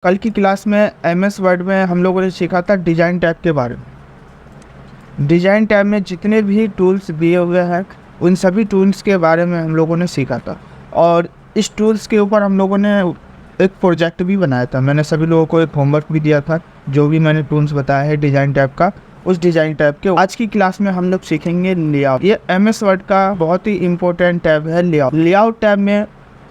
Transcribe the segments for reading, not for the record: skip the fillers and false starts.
कल की क्लास में एमएस वर्ड में हम लोगों ने सीखा था डिज़ाइन टैब के बारे में। डिज़ाइन टैब में जितने भी टूल्स दिए हुए हैं उन सभी टूल्स के बारे में हम लोगों ने सीखा था और इस टूल्स के ऊपर हम लोगों ने एक प्रोजेक्ट भी बनाया था। मैंने सभी लोगों को एक होमवर्क भी दिया था। जो भी मैंने टूल्स बताया है डिज़ाइन टैब का, उस डिज़ाइन टैब के आज की क्लास में हम लोग सीखेंगे लेआउट। ये एमएस वर्ड का बहुत ही इंपॉर्टेंट टैब है लेआउट। लेआउट टैब में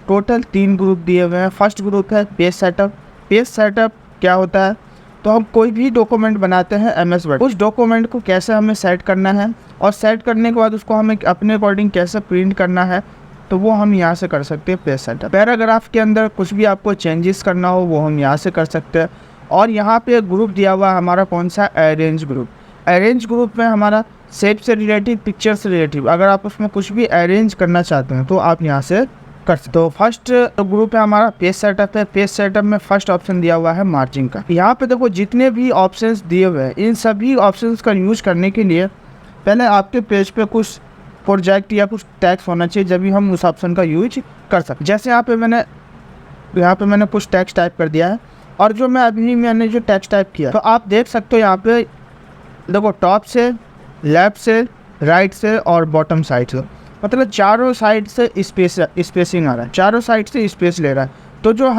टोटल 3 ग्रुप दिए हुए हैं। फर्स्ट ग्रुप है पेज सेटअप। पेज सेटअप क्या होता है? तो हम कोई भी डॉक्यूमेंट बनाते हैं एमएस वर्ड, उस डॉक्यूमेंट को कैसे हमें सेट करना है और सेट करने के बाद उसको हमें अपने अकॉर्डिंग कैसे प्रिंट करना है, तो वो हम यहाँ से कर सकते हैं पेज सेटअप। पैराग्राफ के अंदर कुछ भी आपको चेंजेस करना हो वो हम यहाँ से कर सकते हैं। और यहाँ पे एक ग्रुप दिया हुआ है हमारा, कौन सा? Arrange group. अरेंज ग्रुप में हमारा शेप से रिलेटिव, पिक्चर से रिलेटिव, अगर आप उसमें कुछ भी अरेंज करना चाहते हैं तो आप यहाँ से कर सकते। तो फर्स्ट ग्रुप है हमारा पेज सेटअप है। पेज सेटअप में फर्स्ट ऑप्शन दिया हुआ है मार्जिन का। यहाँ पे देखो जितने भी ऑप्शंस दिए हुए हैं, इन सभी ऑप्शंस का यूज करने के लिए पहले आपके पेज पे कुछ प्रोजेक्ट या कुछ टैग्स होना चाहिए, जब भी हम उस ऑप्शन का यूज कर सकते। जैसे यहाँ पे मैंने कुछ टैक्स टाइप कर दिया है और जो मैंने जो टैक्स टाइप किया, तो आप देख सकते हो यहाँ पे देखो टॉप से, लेफ्ट से, राइट से और बॉटम साइड से, मतलब चारों साइड से स्पेसिंग आ रहा है, चारों साइड से स्पेस ले रहा है। तो जो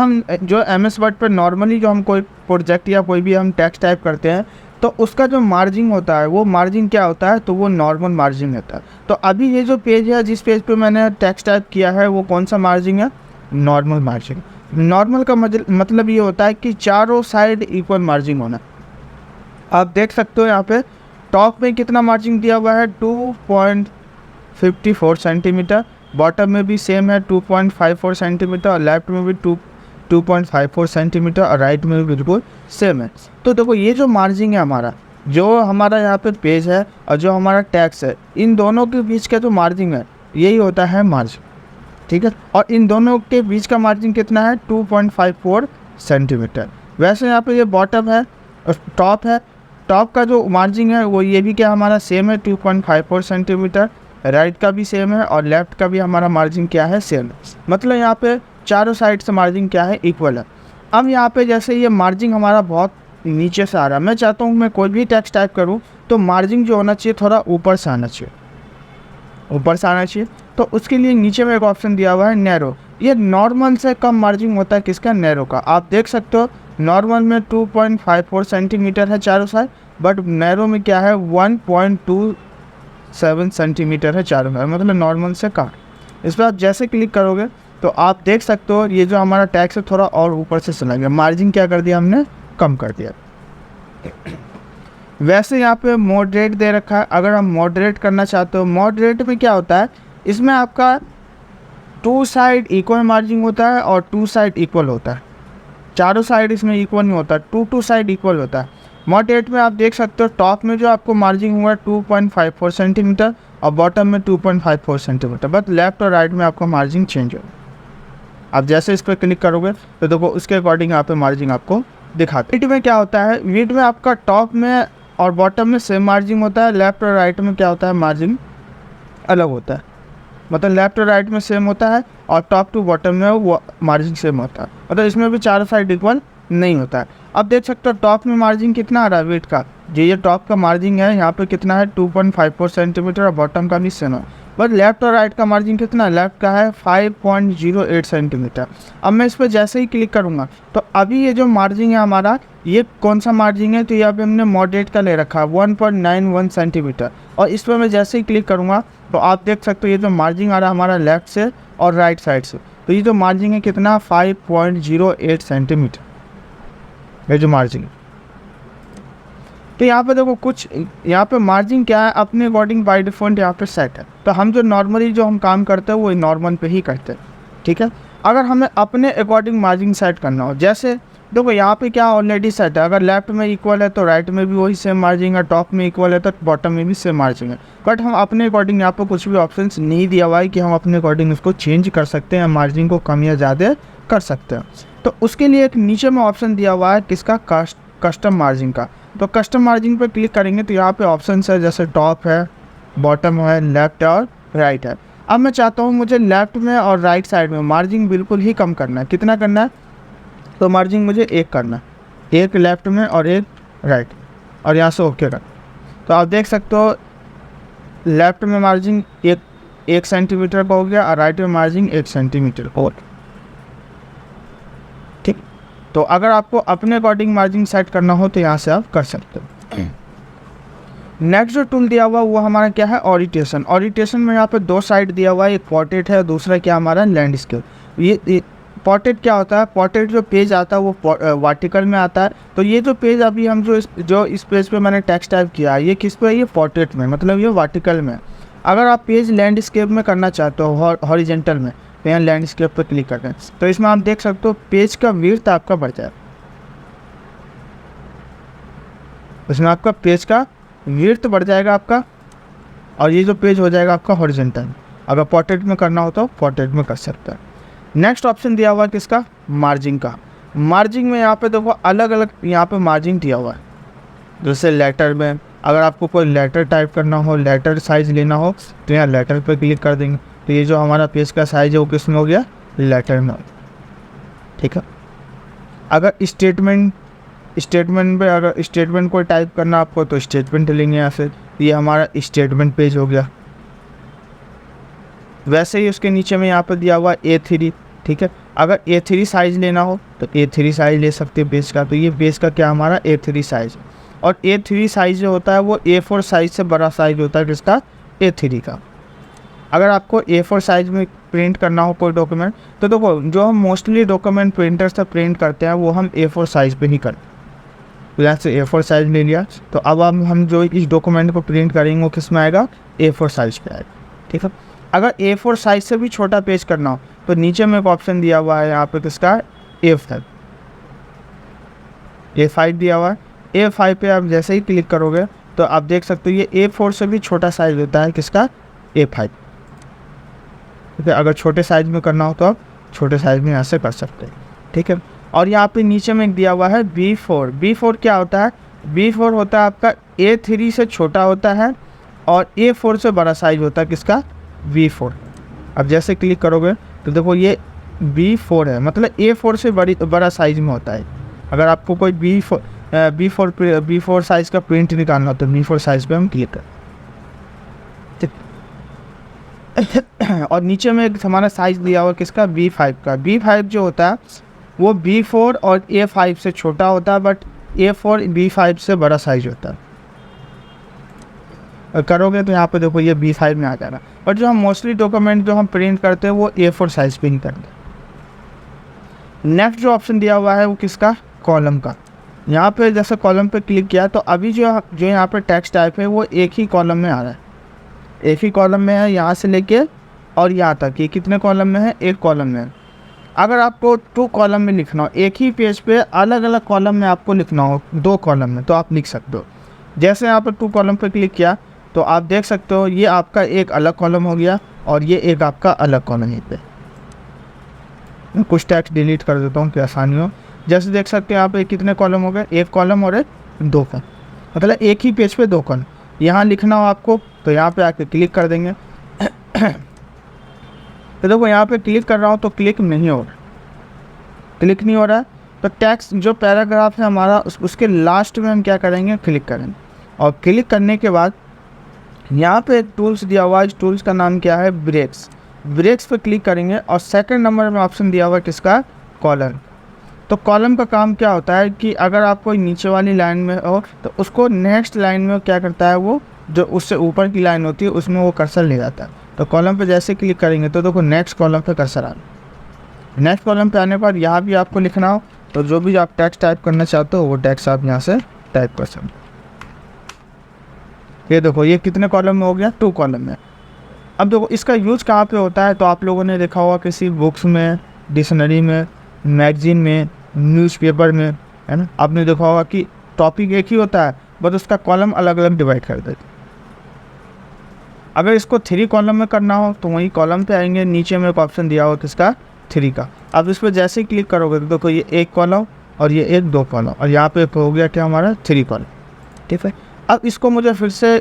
एमएस वर्ड पर नॉर्मली जो हम कोई प्रोजेक्ट या कोई भी हम टेक्स्ट टाइप करते हैं तो उसका जो मार्जिन होता है, वो मार्जिन क्या होता है? तो वो नॉर्मल मार्जिन होता है। तो अभी ये जो पेज है, जिस पेज पे मैंने टेक्स्ट टाइप किया है, वो कौन सा मार्जिन है? Normal margin. नॉर्मल का मतलब ये होता है कि चारों साइड इक्वल मार्जिन होना। आप देख सकते हो यहाँ पे टॉप में कितना मार्जिन दिया हुआ है? 2.54 सेंटीमीटर। बॉटम में भी सेम है 2.54 सेंटीमीटर और लेफ्ट में भी 2.54 सेंटीमीटर और राइट में भी बिल्कुल सेम है। तो देखो ये जो मार्जिन है हमारा, जो हमारा यहाँ पे पेज है और जो हमारा टेक्स्ट है, इन दोनों के बीच का जो मार्जिन है यही होता है मार्जिन, ठीक है। और इन दोनों के बीच का मार्जिन कितना है? 2.54 सेंटीमीटर। वैसे यहाँ पे ये बॉटम है और टॉप है, टॉप का जो मार्जिन है वो ये भी क्या हमारा सेम है 2.54 सेंटीमीटर। राइट का भी सेम है और लेफ़्ट का भी हमारा मार्जिन क्या है? सेम है। मतलब यहाँ पे चारों साइड से मार्जिन क्या है? इक्वल है। अब यहाँ पे जैसे ये मार्जिन हमारा बहुत नीचे से आ रहा है, मैं चाहता हूँ मैं कोई भी टेक्स्ट टाइप करूँ तो मार्जिन जो होना चाहिए थोड़ा ऊपर से आना चाहिए, ऊपर से आना चाहिए। तो उसके लिए नीचे में एक ऑप्शन दिया हुआ है नैरो। ये नॉर्मल से कम मार्जिन होता है किसका? नैरो का। आप देख सकते हो नॉर्मल में 2.54 सेंटीमीटर है चारों साइड, बट नैरो में क्या है? 1.27 सेंटीमीटर है चारों साइड, मतलब नॉर्मल से कम। इस पर आप जैसे क्लिक करोगे तो आप देख सकते हो ये जो हमारा टैक्स है थोड़ा और ऊपर से चला गया, मार्जिन क्या कर दिया हमने? कम कर दिया। वैसे यहाँ पे मॉडरेट दे रखा है। अगर हम मॉडरेट करना चाहते हो, मॉडरेट में क्या होता है? इसमें आपका 2 साइड इक्वल मार्जिन होता है और 2 साइड इक्वल होता है। चारों साइड इसमें इक्वल नहीं होता, 2 साइड इक्वल होता है। मॉडरेट में आप देख सकते हो टॉप में जो आपको मार्जिन हुआ है 2.54 सेंटीमीटर और बॉटम में 2.54 सेंटीमीटर, बट लेफ्ट और राइट में आपका मार्जिन चेंज होगा। आप जैसे इस पर क्लिक करोगे तो देखो उसके अकॉर्डिंग यहाँ पे मार्जिन आपको दिखाते हैं। विड में क्या होता है? विड में आपका टॉप में और बॉटम में सेम मार्जिन होता है, लेफ्ट और राइट में क्या होता है? मार्जिन अलग होता है। मतलब लेफ्ट और राइट में सेम होता है और टॉप टू बॉटम में वो मार्जिन सेम होता है, मतलब इसमें भी चारों साइड इक्वल नहीं होता है। अब देख सकते हो टॉप में मार्जिन कितना आ रहा है वेट का, ये टॉप का मार्जिन है यहाँ पे कितना है? 2.54 सेंटीमीटर और बॉटम का भी सेम है। बट लेफ्ट और राइट का मार्जिन कितना? लेफ्ट का है 5.08 सेंटीमीटर। अब मैं इस पर जैसे ही क्लिक करूँगा तो अभी ये जो मार्जिन है हमारा, ये कौन सा मार्जिन है? तो यहाँ पे हमने मॉडरेट का ले रखा है 1.91 सेंटीमीटर। और इस पर मैं जैसे ही क्लिक करूँगा तो आप देख सकते हो ये जो मार्जिन आ रहा है हमारा लेफ्ट से और राइट साइड से, तो ये जो मार्जिन है कितना? 5.08 सेंटीमीटर, ये जो मार्जिन। तो यहाँ पे देखो कुछ यहाँ पे मार्जिन क्या है? अपने अकॉर्डिंग बाय डिफ़ॉल्ट यहाँ पे सेट है। तो हम जो नॉर्मली जो हम काम करते हैं वो नॉर्मल पे ही करते हैं, ठीक है। अगर हमें अपने अकॉर्डिंग मार्जिन सेट करना हो, जैसे देखो यहाँ पे क्या ऑलरेडी सेट है, अगर लेफ्ट में इक्वल है तो राइट में भी वही सेम मार्जिन है, टॉप में इक्वल है तो बॉटम में भी सेम मार्जिन है। बट हम अपने अकॉर्डिंग यहाँ पर कुछ भी ऑप्शंस नहीं दिया हुआ है कि हम अपने अकॉर्डिंग उसको चेंज कर सकते हैं, मार्जिन को कम या ज़्यादा कर सकते हैं। तो उसके लिए एक नीचे में ऑप्शन दिया हुआ है किसका? कस्टम मार्जिन का। तो कस्टम मार्जिन पर क्लिक करेंगे तो यहाँ पे ऑप्शन है, जैसे टॉप है, बॉटम है, लेफ्ट है और राइट है। अब मैं चाहता हूँ मुझे लेफ्ट में और राइट साइड में मार्जिन बिल्कुल ही कम करना है। कितना करना है? तो मार्जिन मुझे एक करना है, एक लेफ्ट में और एक राइट, और यहाँ से ओके करना। तो आप देख सकते हो लेफ्ट में मार्जिन एक सेंटीमीटर का हो गया और राइट में मार्जिन 1 सेंटीमीटर और ठीक। तो अगर आपको अपने अकॉर्डिंग मार्जिन सेट करना हो तो यहाँ से आप कर सकते हो। नेक्स्ट जो टूल दिया हुआ वो हमारा क्या है, ओरिएंटेशन। ओरिएंटेशन में यहाँ पे 2 साइड दिया हुआ है, एक पोर्ट्रेट है, दूसरा क्या हमारा लैंडस्केप। ये पोर्ट्रेट क्या होता है, पोर्ट्रेट जो पेज आता है वो वर्टिकल में आता है। तो ये जो पेज अभी हम जो इस पेज पे मैंने टेक्स्ट टाइप किया है, ये किस पे है, ये पोर्ट्रेट में, मतलब ये वर्टिकल में। अगर आप पेज लैंडस्केप में करना चाहते हो हॉरिजेंटल में, तो यहाँ लैंडस्केप पर क्लिक करते हैं। तो इसमें आप देख सकते हो पेज का विड्थ आपका बढ़ जाएगा, इसमें आपका पेज का विड्थ बढ़ जाएगा आपका, और ये जो पेज हो जाएगा आपका हॉरिजेंटल। अगर पोर्ट्रेट में करना हो तो पोर्ट्रेट में कर सकता है। नेक्स्ट ऑप्शन दिया हुआ है किसका, मार्जिन का। मार्जिन में यहाँ पे देखो अलग अलग यहाँ पे मार्जिन दिया हुआ है। जैसे लेटर में अगर आपको कोई लेटर टाइप करना हो, लेटर साइज़ लेना हो, तो यहाँ लेटर पे क्लिक कर देंगे। तो ये जो हमारा पेज का साइज़ है वो किस में हो गया, लेटर में, ठीक है। अगर स्टेटमेंट पे अगर स्टेटमेंट को टाइप करना आपको तो स्टेटमेंट लेंगे यहाँ से, ये हमारा स्टेटमेंट पेज हो गया। वैसे ही उसके नीचे में यहाँ पर दिया हुआ A3, ठीक है। अगर A3 साइज़ लेना हो तो A3 साइज़ ले सकते हैं पेज का। तो ये पेज का क्या हमारा A3 साइज़, और A3 साइज़ जो होता है वो A4 साइज़ से बड़ा साइज़ होता है किसका, A3 का। अगर आपको A4 साइज़ में प्रिंट करना हो कोई डॉक्यूमेंट, तो देखो जो हम मोस्टली डॉक्यूमेंट प्रिंटर से प्रिंट करते हैं वो हम A4 साइज़ पे ही करते हैं। तो यहाँ से A4 साइज़ ले लिया। तो अब हम जो इस डॉक्यूमेंट को प्रिंट करेंगे वो किस में आएगा, A4 साइज़ पे आएगा, ठीक है। अगर A4 साइज़ से भी छोटा पेज करना हो तो नीचे में एक ऑप्शन दिया हुआ है यहाँ पे किसका, A5 दिया हुआ है। A5 पे आप जैसे ही क्लिक करोगे तो आप देख सकते हो ये A4 से भी छोटा साइज़ होता है किसका, A5, ठीक है। अगर छोटे साइज़ में करना हो तो आप छोटे साइज़ में यहाँ से कर सकते हैं, ठीक है। और यहाँ पे नीचे में एक दिया हुआ है B4। B4 क्या होता है, B4 होता है आपका A3 से छोटा होता है और A4 से बड़ा साइज़ होता है किसका, B4। अब जैसे क्लिक करोगे तो देखो ये B4 है, मतलब A4 से बड़ा साइज़ में होता है। अगर आपको कोई B4 साइज़ का प्रिंट निकालना हो तो B4 साइज़ पे हम क्लिक करें, और नीचे में एक हमारा साइज़ दिया हुआ किसका, B5 का। B5 जो होता है वो B4 और A5 से छोटा होता है, बट A4 B5 से बड़ा साइज़ होता है। करोगे तो यहाँ पे देखो ये B5 में आ जाएगा। बट जो हम मोस्टली डॉक्यूमेंट जो हम प्रिंट करते हैं वो A4 साइज़ पे ही करते हैं। नेक्स्ट जो ऑप्शन दिया हुआ है वो किसका, कॉलम का। यहाँ पे जैसे कॉलम पे क्लिक किया तो अभी जो यहाँ पे टेक्स्ट टाइप है वो एक ही कॉलम में आ रहा है, एक ही कॉलम में है, यहाँ से लेके और यहाँ तक। ये कितने कॉलम में है, एक कॉलम में है। अगर आपको 2 कॉलम में लिखना हो, एक ही पेज पे अलग अलग कॉलम में आपको लिखना हो 2 कॉलम में, तो आप लिख सकते हो। जैसे यहाँ पर 2 कॉलम पे क्लिक किया तो आप देख सकते हो ये आपका एक अलग कॉलम हो गया और ये एक आपका अलग कॉलम है। पे मैं कुछ टेक्स्ट डिलीट कर देता हूँ कि आसानी हो। जैसे देख सकते हैं यहाँ पे कितने कॉलम हो गए, एक कॉलम और एक 2 कॉलम, मतलब एक ही पेज पे 2 कॉलम। यहाँ लिखना हो आपको तो यहाँ पे आके क्लिक कर देंगे। तो देखो यहाँ पे क्लिक कर रहा हूँ तो क्लिक नहीं हो रहा, तो टेक्स्ट जो पैराग्राफ है हमारा उसके लास्ट में हम क्या करेंगे, क्लिक करेंगे। और क्लिक करने के बाद यहाँ पे एक टूल्स दिया हुआ है, इस टूल्स का नाम क्या है, ब्रेक्स पे क्लिक करेंगे और सेकंड नंबर में ऑप्शन दिया हुआ है किसका, कॉलम। तो कॉलम का काम क्या होता है कि अगर आप कोई नीचे वाली लाइन में हो तो उसको नेक्स्ट लाइन में क्या करता है, वो जो उससे ऊपर की लाइन होती है उसमें वो कर्सर ले जाता है। तो कॉलम पे जैसे क्लिक करेंगे तो देखो नेक्स्ट कॉलम पे कर्सर आ रहा है। नेक्स्ट कॉलम पे आने पर यहाँ भी आपको लिखना हो तो जो भी आप टेक्स्ट टाइप करना चाहते हो वो टेक्स्ट आप यहाँ से टाइप कर सकते हो। ये देखो ये कितने कॉलम में हो गया, 2 कॉलम में। अब देखो इसका यूज़ कहाँ पे होता है, तो आप लोगों ने देखा होगा किसी बुक्स में, डिक्शनरी में, मैगजीन में, न्यूज़पेपर में, है ना। आपने देखा होगा कि टॉपिक एक ही होता है बट उसका कॉलम अलग अलग डिवाइड कर देते। अगर इसको 3 कॉलम में करना हो तो वही कॉलम पे आएंगे, नीचे में एक ऑप्शन दिया हुआ किसका, 3 का। अब इस पर जैसे ही क्लिक करोगे तो देखो ये 1 कॉलम और ये 2 कॉलम और यहाँ पे हो गया क्या हमारा 3 कॉलम, ठीक है। अब इसको मुझे फिर से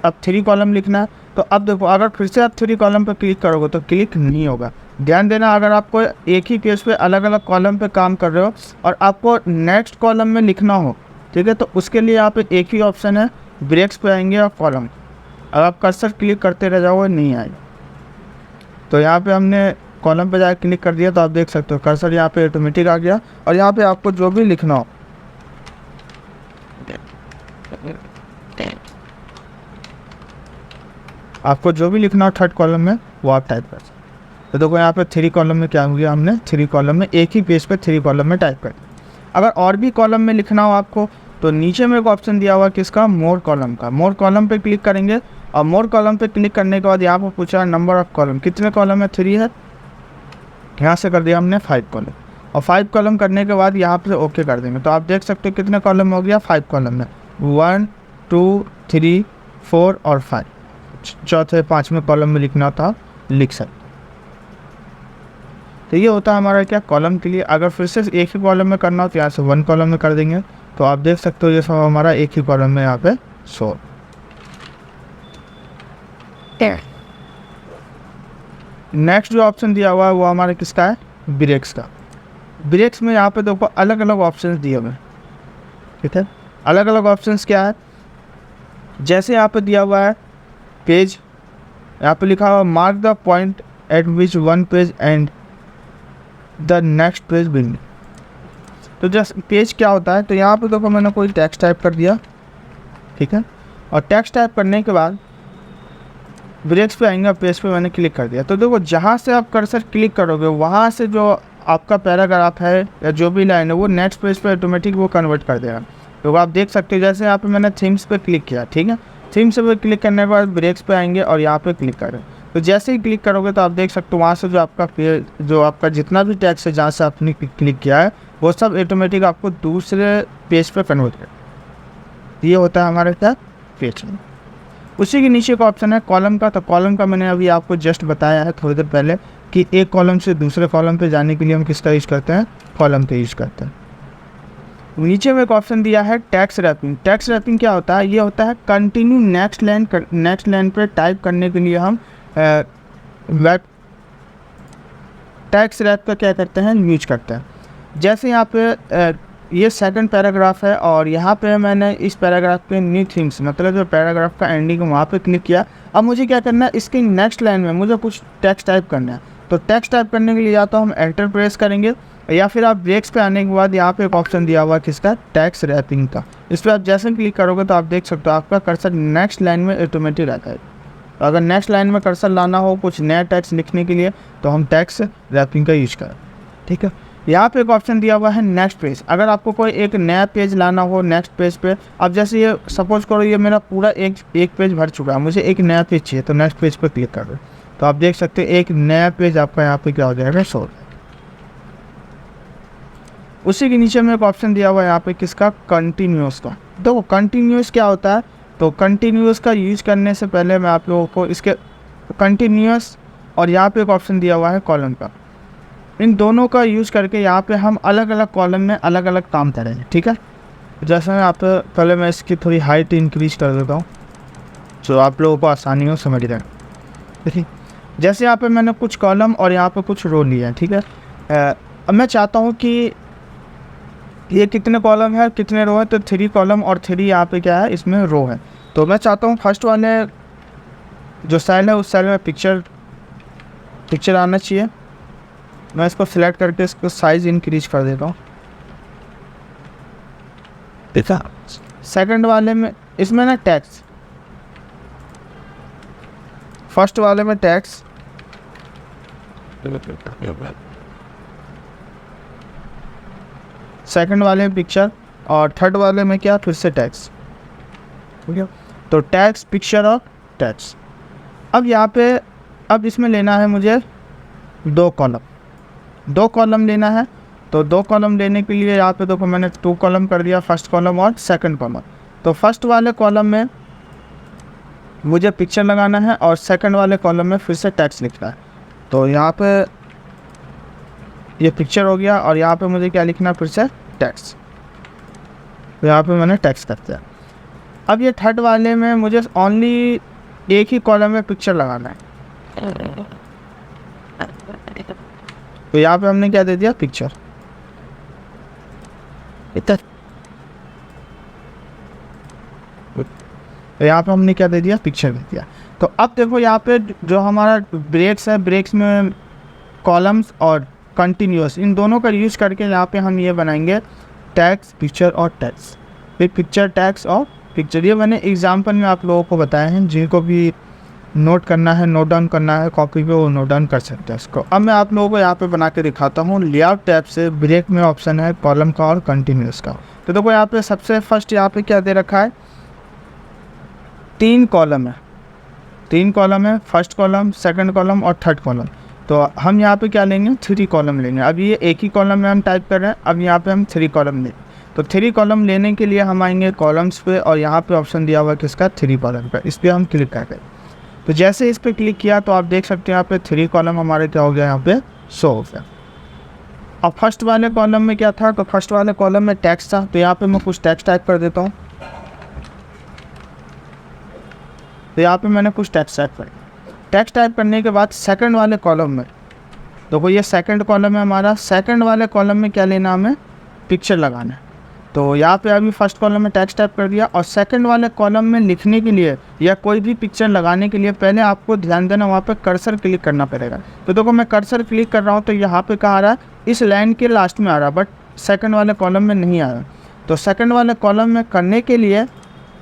अब 3 कॉलम लिखना है। तो अब देखो अगर फिर से आप 3 कॉलम पर क्लिक करोगे तो क्लिक नहीं होगा, ध्यान देना, अगर आपको एक ही पेज पे अलग अलग कॉलम पे काम कर रहे हो और आपको नेक्स्ट कॉलम में लिखना हो, ठीक है, तो उसके लिए यहाँ पे एक ही ऑप्शन है, ब्रेक्स पे आएंगे और कॉलम, अगर आप कर्सर क्लिक करते रह जाओगे नहीं आएगा। तो यहाँ पे हमने कॉलम पे जाकर क्लिक कर दिया, तो आप देख सकते हो कर्सर यहाँ पे ऑटोमेटिक आ गया। और यहाँ पे आपको जो भी लिखना हो, आपको जो भी लिखना हो थर्ड कॉलम में वो आप टाइप कर सकते। तो देखो यहाँ पे 3 कॉलम में क्या हो गया, हमने 3 कॉलम में एक ही पेज पे 3 कॉलम में टाइप कर दिया। अगर और भी कॉलम में लिखना हो आपको, तो नीचे में एक ऑप्शन दिया हुआ है किसका, मोर कॉलम का। मोर कॉलम पे क्लिक करेंगे और मोर कॉलम पे क्लिक करने के बाद यहाँ पर पूछा नंबर ऑफ कॉलम, कितने कॉलम है, 3 है, यहाँ से कर दिया हमने 5 कॉलम। और 5 कॉलम करने के बाद यहाँ पे ओके कर देंगे। तो आप देख सकते हो कितने कॉलम हो गया, 5 कॉलम में 1 2 3 4 और 5, चौथे 5वें कॉलम में लिखना था लिख सकते। तो ये होता है हमारा क्या, कॉलम के लिए। अगर फिर से एक ही कॉलम में करना हो तो यहाँ से 1 कॉलम में कर देंगे। तो आप देख सकते हो ये सब हमारा एक ही कॉलम में यहाँ पे शो। नेक्स्ट जो ऑप्शन दिया हुआ है वो हमारा किसका है, ब्रेक्स का। ब्रेक्स में यहाँ पे देखो अलग अलग ऑप्शंस दिए हुए हैं, ठीक है। अलग अलग ऑप्शंस क्या है, जैसे यहाँ पे दिया हुआ है पेज, यहाँ पे लिखा हुआ mark the point eight which one page and the next page begin. तो जैसे पेज क्या होता है, तो यहाँ पे देखो मैंने कोई टेक्स्ट टाइप कर दिया, ठीक है, और टेक्स्ट टाइप करने के बाद ब्रेक्स पे आएंगे, पेज पे मैंने क्लिक कर दिया। तो देखो जहाँ से आप कर्सर क्लिक करोगे वहाँ से जो आपका पैराग्राफ है या जो भी लाइन है वो नेक्स्ट पेज पे ऑटोमेटिक वो कन्वर्ट कर देगा। तो आप देख सकते हो जैसे यहाँ पे मैंने थीम्स पे क्लिक किया, ठीक है, थीम्स पे क्लिक करने के बाद ब्रेक्स पे आएंगे और यहाँ पे क्लिक करें। तो जैसे ही क्लिक करोगे तो आप देख सकते हो वहाँ से जो आपका पेज, जो आपका जितना भी टेक्स्ट है जहाँ से आपने क्लिक किया है वो सब ऑटोमेटिक आपको दूसरे पेज पे कन्वर्ट कर। ये होता है हमारे क्या, पेज। उसी के नीचे का ऑप्शन है कॉलम का। तो कॉलम का मैंने अभी आपको जस्ट बताया है थोड़ी देर पहले कि एक कॉलम से दूसरे कॉलम पे जाने के लिए हम किसका यूज़ करते हैं, कॉलम का यूज़ करते हैं। नीचे में एक ऑप्शन दिया है टेक्स्ट रैपिंग। टेक्स्ट रैपिंग क्या होता है, ये होता है कंटिन्यू नेक्स्ट लाइन पे टाइप करने के लिए हम वेब टेक्स्ट रैप का क्या करते हैं, यूज करते हैं। जैसे यहाँ पे ये सेकंड पैराग्राफ है और यहाँ पे मैंने इस पैराग्राफ पे न्यू थिंग्स, मतलब जो पैराग्राफ का एंडिंग है वहाँ पे क्लिक किया। अब मुझे क्या करना है, इसके नेक्स्ट लाइन में मुझे कुछ टेक्स्ट टाइप करना है। तो टेक्स्ट टाइप करने के लिए या तो हम एंटर प्रेस करेंगे या फिर आप ब्रेक्स पे आने के बाद यहाँ पे एक ऑप्शन दिया हुआ है किसका, टेक्स्ट रैपिंग का। इस पर आप जैसे क्लिक करोगे तो आप देख सकते हो आपका कर्सर नेक्स्ट लाइन में ऑटोमेटिक रहता है। तो अगर नेक्स्ट लाइन में कर्सर लाना हो कुछ नया टेक्स्ट लिखने के लिए तो हम टेक्स्ट रैपिंग का यूज करें, ठीक है। यहाँ पे एक ऑप्शन दिया हुआ है नेक्स्ट पेज। अगर आपको कोई एक नया पेज लाना हो नेक्स्ट पेज पे, अब जैसे ये सपोज करो ये मेरा पूरा एक पेज भर चुका है, मुझे एक नया पेज चाहिए, तो नेक्स्ट पेज पर क्लिक कर दो। तो आप देख सकते हैं एक नया पेज आपका यहाँ पे क्या हो जाएगा, शो। उसी के नीचे में एक ऑप्शन दिया हुआ है यहाँ पे किसका, कंटिन्यूअस का। देखो कंटिन्यूअस क्या होता है, तो कंटिन्यूअस का यूज़ करने से पहले मैं आप लोगों को इसके कंटिन्यूअस और यहाँ पे एक ऑप्शन दिया हुआ है कॉलम का, इन दोनों का यूज़ करके यहाँ पे हम अलग अलग कॉलम में अलग अलग काम करेंगे, ठीक है। जैसे मैं आप पहले मैं इसकी थोड़ी हाइट इंक्रीज कर देता हूँ जो आप लोगों को आसानी हो समझ रहे हैं। देखिए जैसे यहाँ पे मैंने कुछ कॉलम और यहाँ पे कुछ रो लिया है, ठीक है। अब मैं चाहता हूँ कि ये कितने कॉलम है कितने रो है, तो 3 कॉलम और 3 यहाँ पे क्या है, इसमें रो है। तो मैं चाहता हूँ फर्स्ट वाले जो सेल है उस सेल में पिक्चर आना चाहिए। मैं इसको सिलेक्ट करके इसको साइज़ इंक्रीज कर देता हूँ, देखा। सेकंड वाले में इसमें ना टेक्स्ट, फर्स्ट वाले में टेक्स्ट, सेकंड वाले में पिक्चर और थर्ड वाले में क्या, फिर से टेक्स्ट, ठीक है। तो टेक्स्ट, पिक्चर और टेक्स्ट। अब यहाँ पे अब इसमें लेना है मुझे 2 कॉलम लेना है। तो 2 कॉलम लेने के लिए यहाँ पे देखो मैंने 2 कॉलम कर दिया, फर्स्ट कॉलम और सेकंड कॉलम। तो फर्स्ट वाले कॉलम में मुझे पिक्चर लगाना है और सेकंड वाले कॉलम में फिर से टेक्स्ट लिखना है। तो यहाँ पे ये पिक्चर हो गया और यहाँ पे मुझे क्या लिखना है, फिर से टेक्स्ट। तो यहाँ पे मैंने टेक्स्ट कर दिया। अब ये थर्ड वाले में मुझे ओनली एक ही कॉलम में पिक्चर लगाना है। तो यहाँ पे हमने क्या दे दिया, पिक्चर। इतना तो यहाँ पे हमने क्या दे दिया, पिक्चर दे दिया। तो अब देखो यहाँ पे जो हमारा ब्रेक्स है, ब्रेक्स में कॉलम्स और कंटिन्यूअस, इन दोनों का यूज़ करके यहाँ पे हम ये बनाएंगे टैग्स, पिक्चर और टैग्स। फिर पिक्चर, टैग्स और पिक्चर, ये मैंने एग्जाम्पल में आप लोगों को बताए हैं। जिनको भी नोट करना है, नोट डाउन करना है कॉपी पे, वो नोट डाउन कर सकते हैं इसको। अब मैं आप लोगों को यहाँ पे बना के दिखाता हूँ। लेआउट टैब से ब्रेक में ऑप्शन है कॉलम का और कंटिन्यूअस का। तो देखो यहाँ पे सबसे फर्स्ट यहाँ पे क्या दे रखा है, 3 कॉलम है, 3 कॉलम है, फर्स्ट कॉलम, सेकंड कॉलम और थर्ड कॉलम। तो हम यहाँ पे क्या लेंगे, 3 कॉलम लेंगे। अब ये एक ही कॉलम में हम टाइप कर रहे हैं, अब यहाँ पे हम 3 कॉलम लेंगे। तो 3 कॉलम लेने के लिए हम आएंगे कॉलम्स पे और यहाँ पे ऑप्शन दिया हुआ है किसका, 3 कॉलम का। इस पर हम क्लिक करते हैं। तो जैसे इस पर क्लिक किया तो आप देख सकते हैं यहाँ पे 3 कॉलम हमारे क्या हो गया, यहाँ पे शो हो गया। अब फर्स्ट वाले कॉलम में क्या था, तो फर्स्ट वाले कॉलम में टेक्स्ट था। तो यहाँ पे मैं कुछ टेक्स्ट टाइप कर देता हूँ। तो यहाँ पे मैंने कुछ टेक्स्ट टाइप कर, टेक्स्ट टाइप करने के बाद सेकंड वाले कॉलम में, देखो ये सेकंड कॉलम है हमारा। सेकंड वाले कॉलम में क्या लेना, हमें पिक्चर लगाना है। तो यहाँ पे अभी फर्स्ट कॉलम में टेक्स्ट टाइप कर दिया, और सेकंड वाले कॉलम में लिखने के लिए या कोई भी पिक्चर लगाने के लिए पहले आपको ध्यान देना, वहाँ पे कर्सर क्लिक करना पड़ेगा। तो देखो मैं कर्सर क्लिक कर रहा हूँ, तो यहाँ पे कहाँ आ रहा है, इस लाइन के लास्ट में आ रहा है, बट सेकंड वाले कॉलम में नहीं आ रहा। तो सेकंड वाले कॉलम में करने के लिए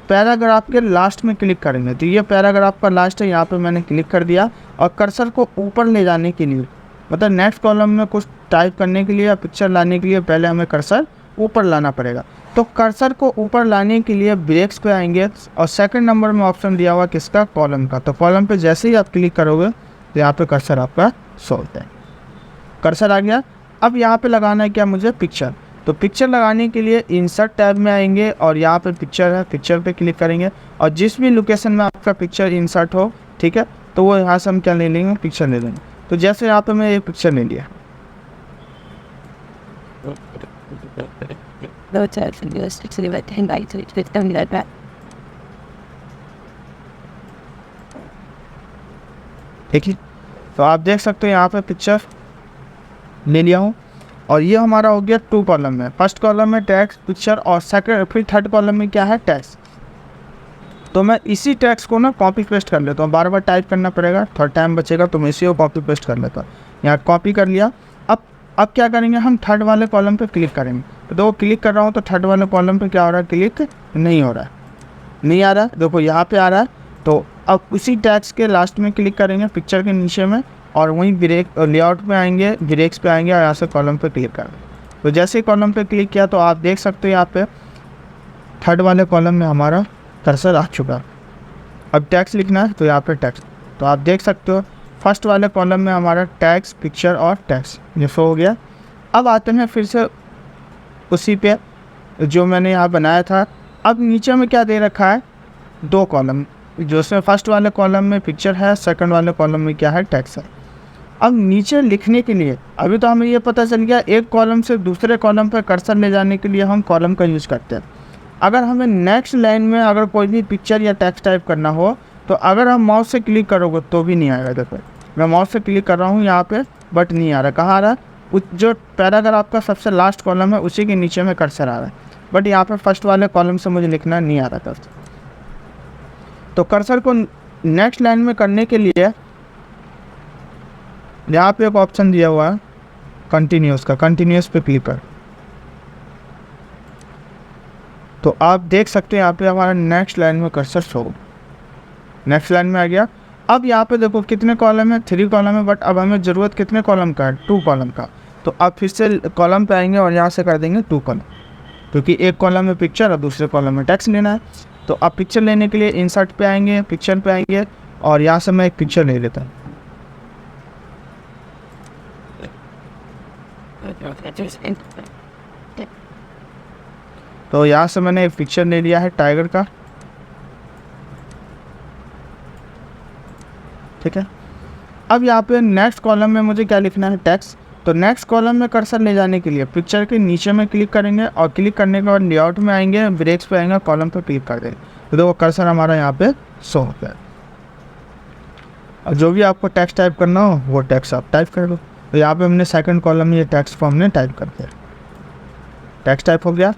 पैराग्राफ के लास्ट में क्लिक करेंगे। तो ये पैराग्राफ का लास्ट है, यहाँ पे मैंने क्लिक कर दिया। और कर्सर को ऊपर ले जाने के लिए, मतलब नेक्स्ट कॉलम में कुछ टाइप करने के लिए या पिक्चर लाने के लिए पहले हमें कर्सर ऊपर लाना पड़ेगा। तो कर्सर को ऊपर लाने के लिए ब्रेक्स पे आएंगे और सेकंड नंबर में ऑप्शन दिया हुआ किसका, कॉलम का। तो कॉलम पे जैसे ही आप क्लिक करोगे तो यहाँ पे कर्सर आपका शो होता है, कर्सर आ गया। अब यहाँ पे लगाना है क्या मुझे, पिक्चर। तो पिक्चर लगाने के लिए इंसर्ट टैब में आएंगे और यहाँ पे पिक्चर है, पिक्चर पे क्लिक करेंगे और जिस भी लोकेशन में आपका पिक्चर इंसर्ट हो, ठीक है, तो वो यहाँ से हम क्या ले लेंगे, पिक्चर ले लेंगे। तो जैसे यहाँ पे मैं एक पिक्चर ले लिया, ठीक है। तो आप देख सकते हो यहाँ पे पिक्चर ले लिया हूँ और ये हमारा हो गया 2 कॉलम में। फर्स्ट कॉलम में टेक्स्ट, पिक्चर और सेकंड, फिर थर्ड कॉलम में क्या है, टेक्स्ट। तो मैं इसी टेक्स्ट को ना कॉपी पेस्ट कर लेता हूँ, बार बार टाइप करना पड़ेगा, थोड़ा टाइम बचेगा, तो मैं इसी को कॉपी पेस्ट कर लेता हूँ। यहाँ कॉपी कर लिया। अब क्या करेंगे, हम थर्ड वाले कॉलम पे क्लिक करेंगे। तो देखो क्लिक कर रहा हूँ तो थर्ड वाले कॉलम पे क्या हो रहा है, क्लिक नहीं हो रहा है, नहीं आ रहा है, देखो यहाँ पे आ रहा है। तो अब उसी टेक्स्ट के लास्ट में क्लिक करेंगे, पिक्चर के नीचे में, और वहीं ब्रेक लेआउट पे आएंगे, ब्रेक्स पे आएंगे और यहाँ से कॉलम पे क्लिक करेंगे। तो जैसे ही कॉलम पे क्लिक किया तो आप देख सकते हो यहाँ पे थर्ड वाले कॉलम में हमारा कर्सर आ चुका है। अब टैक्स लिखना है तो यहाँ पे टैक्स, तो आप देख सकते हो फर्स्ट वाले कॉलम में हमारा टैक्स, पिक्चर और टैक्स ये शो हो गया। अब आते हैं फिर से उसी पे जो मैंने यहाँ बनाया था। अब नीचे में क्या दे रखा है, 2 कॉलम, जो उसमें फर्स्ट वाले कॉलम में पिक्चर है, सेकंड वाले कॉलम में क्या है, टैक्स है। अब नीचे लिखने के लिए अभी तो हमें ये पता चल गया, एक कॉलम से दूसरे कॉलम पर कर्सर ले जाने के लिए हम कॉलम का यूज़ करते हैं। अगर हमें नेक्स्ट लाइन में अगर कोई भी पिक्चर या टेक्स्ट टाइप करना हो तो अगर हम माउस से क्लिक करोगे तो भी नहीं आएगा। देखो मैं माउस से क्लिक कर रहा हूँ यहाँ पे, बट नहीं आ रहा। कहाँ आ रहा है, जो पैराग्राफ का सबसे लास्ट कॉलम है उसी के नीचे में कर्सर आ रहा है, बट यहाँ पे फर्स्ट वाले कॉलम से मुझे लिखना नहीं आ रहा कर्सर। तो कर्सर को नेक्स्ट लाइन में करने के लिए यहाँ पे एक ऑप्शन दिया हुआ है कंटिन्यूअस का, कंटिन्यूअस पे क्लिक कर। तो आप देख सकते हैं यहाँ पे हमारा नेक्स्ट लाइन में कर्सर शो, नेक्स्ट लाइन में आ गया। अब यहाँ पे देखो कितने कॉलम है, 3 कॉलम है, बट अब हमें ज़रूरत कितने कॉलम का है, 2 कॉलम का। तो अब फिर से कॉलम पे आएंगे और यहाँ से कर देंगे 2 कॉलम, क्योंकि एक कॉलम में पिक्चर और दूसरे कॉलम में टेक्स्ट लेना है। तो अब पिक्चर लेने के लिए इंसर्ट पे आएंगे, पिक्चर पे आएंगे और यहाँ से मैं एक पिक्चर ले लेता हूँ। तो यहाँ से मैंने एक पिक्चर ले लिया है टाइगर का, ठीक है। अब यहाँ पे नेक्स्ट कॉलम में मुझे क्या लिखना है, टेक्स्ट। तो नेक्स्ट कॉलम में कर्सर ले जाने के लिए पिक्चर के नीचे में क्लिक करेंगे और क्लिक करने के बाद लेआउट में आएंगे, ब्रेक्स पे आएंगे, कॉलम पे क्लिक कर देंगे। तो देखो कर्सर हमारा यहाँ पे शो हो गया। और जो भी आपको टेक्स्ट टाइप करना हो वो टेक्स्ट आप टाइप कर लो। तो यहाँ पे हमने सेकंड कॉलम में ये टेक्स्ट को हमने टाइप कर दिया, टेक्स्ट टाइप हो गया।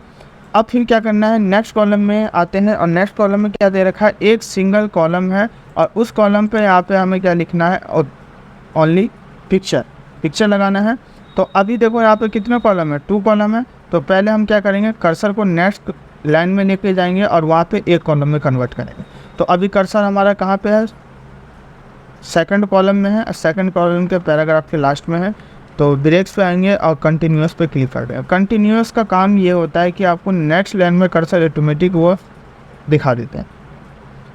अब फिर क्या करना है, नेक्स्ट कॉलम में आते हैं और नेक्स्ट कॉलम में क्या दे रखा है, एक सिंगल कॉलम है और उस कॉलम पे यहाँ पे हमें क्या लिखना है, और ओनली पिक्चर लगाना है। तो अभी देखो यहाँ पे कितने कॉलम है, 2 कॉलम है। तो पहले हम क्या करेंगे, कर्सर को नेक्स्ट लाइन में लेके जाएंगे और वहाँ पे एक कॉलम में कन्वर्ट करेंगे। तो अभी कर्सर हमारा कहाँ पे है, सेकंड कॉलम में है, सेकंड कॉलम के पैराग्राफ के लास्ट में है। तो ब्रेक्स पे आएंगे और कंटिन्यूअस पे क्लिक कर देंगे। कंटिन्यूअस का काम ये होता है कि आपको नेक्स्ट लाइन में कर्सर ऑटोमेटिक वो दिखा देते हैं।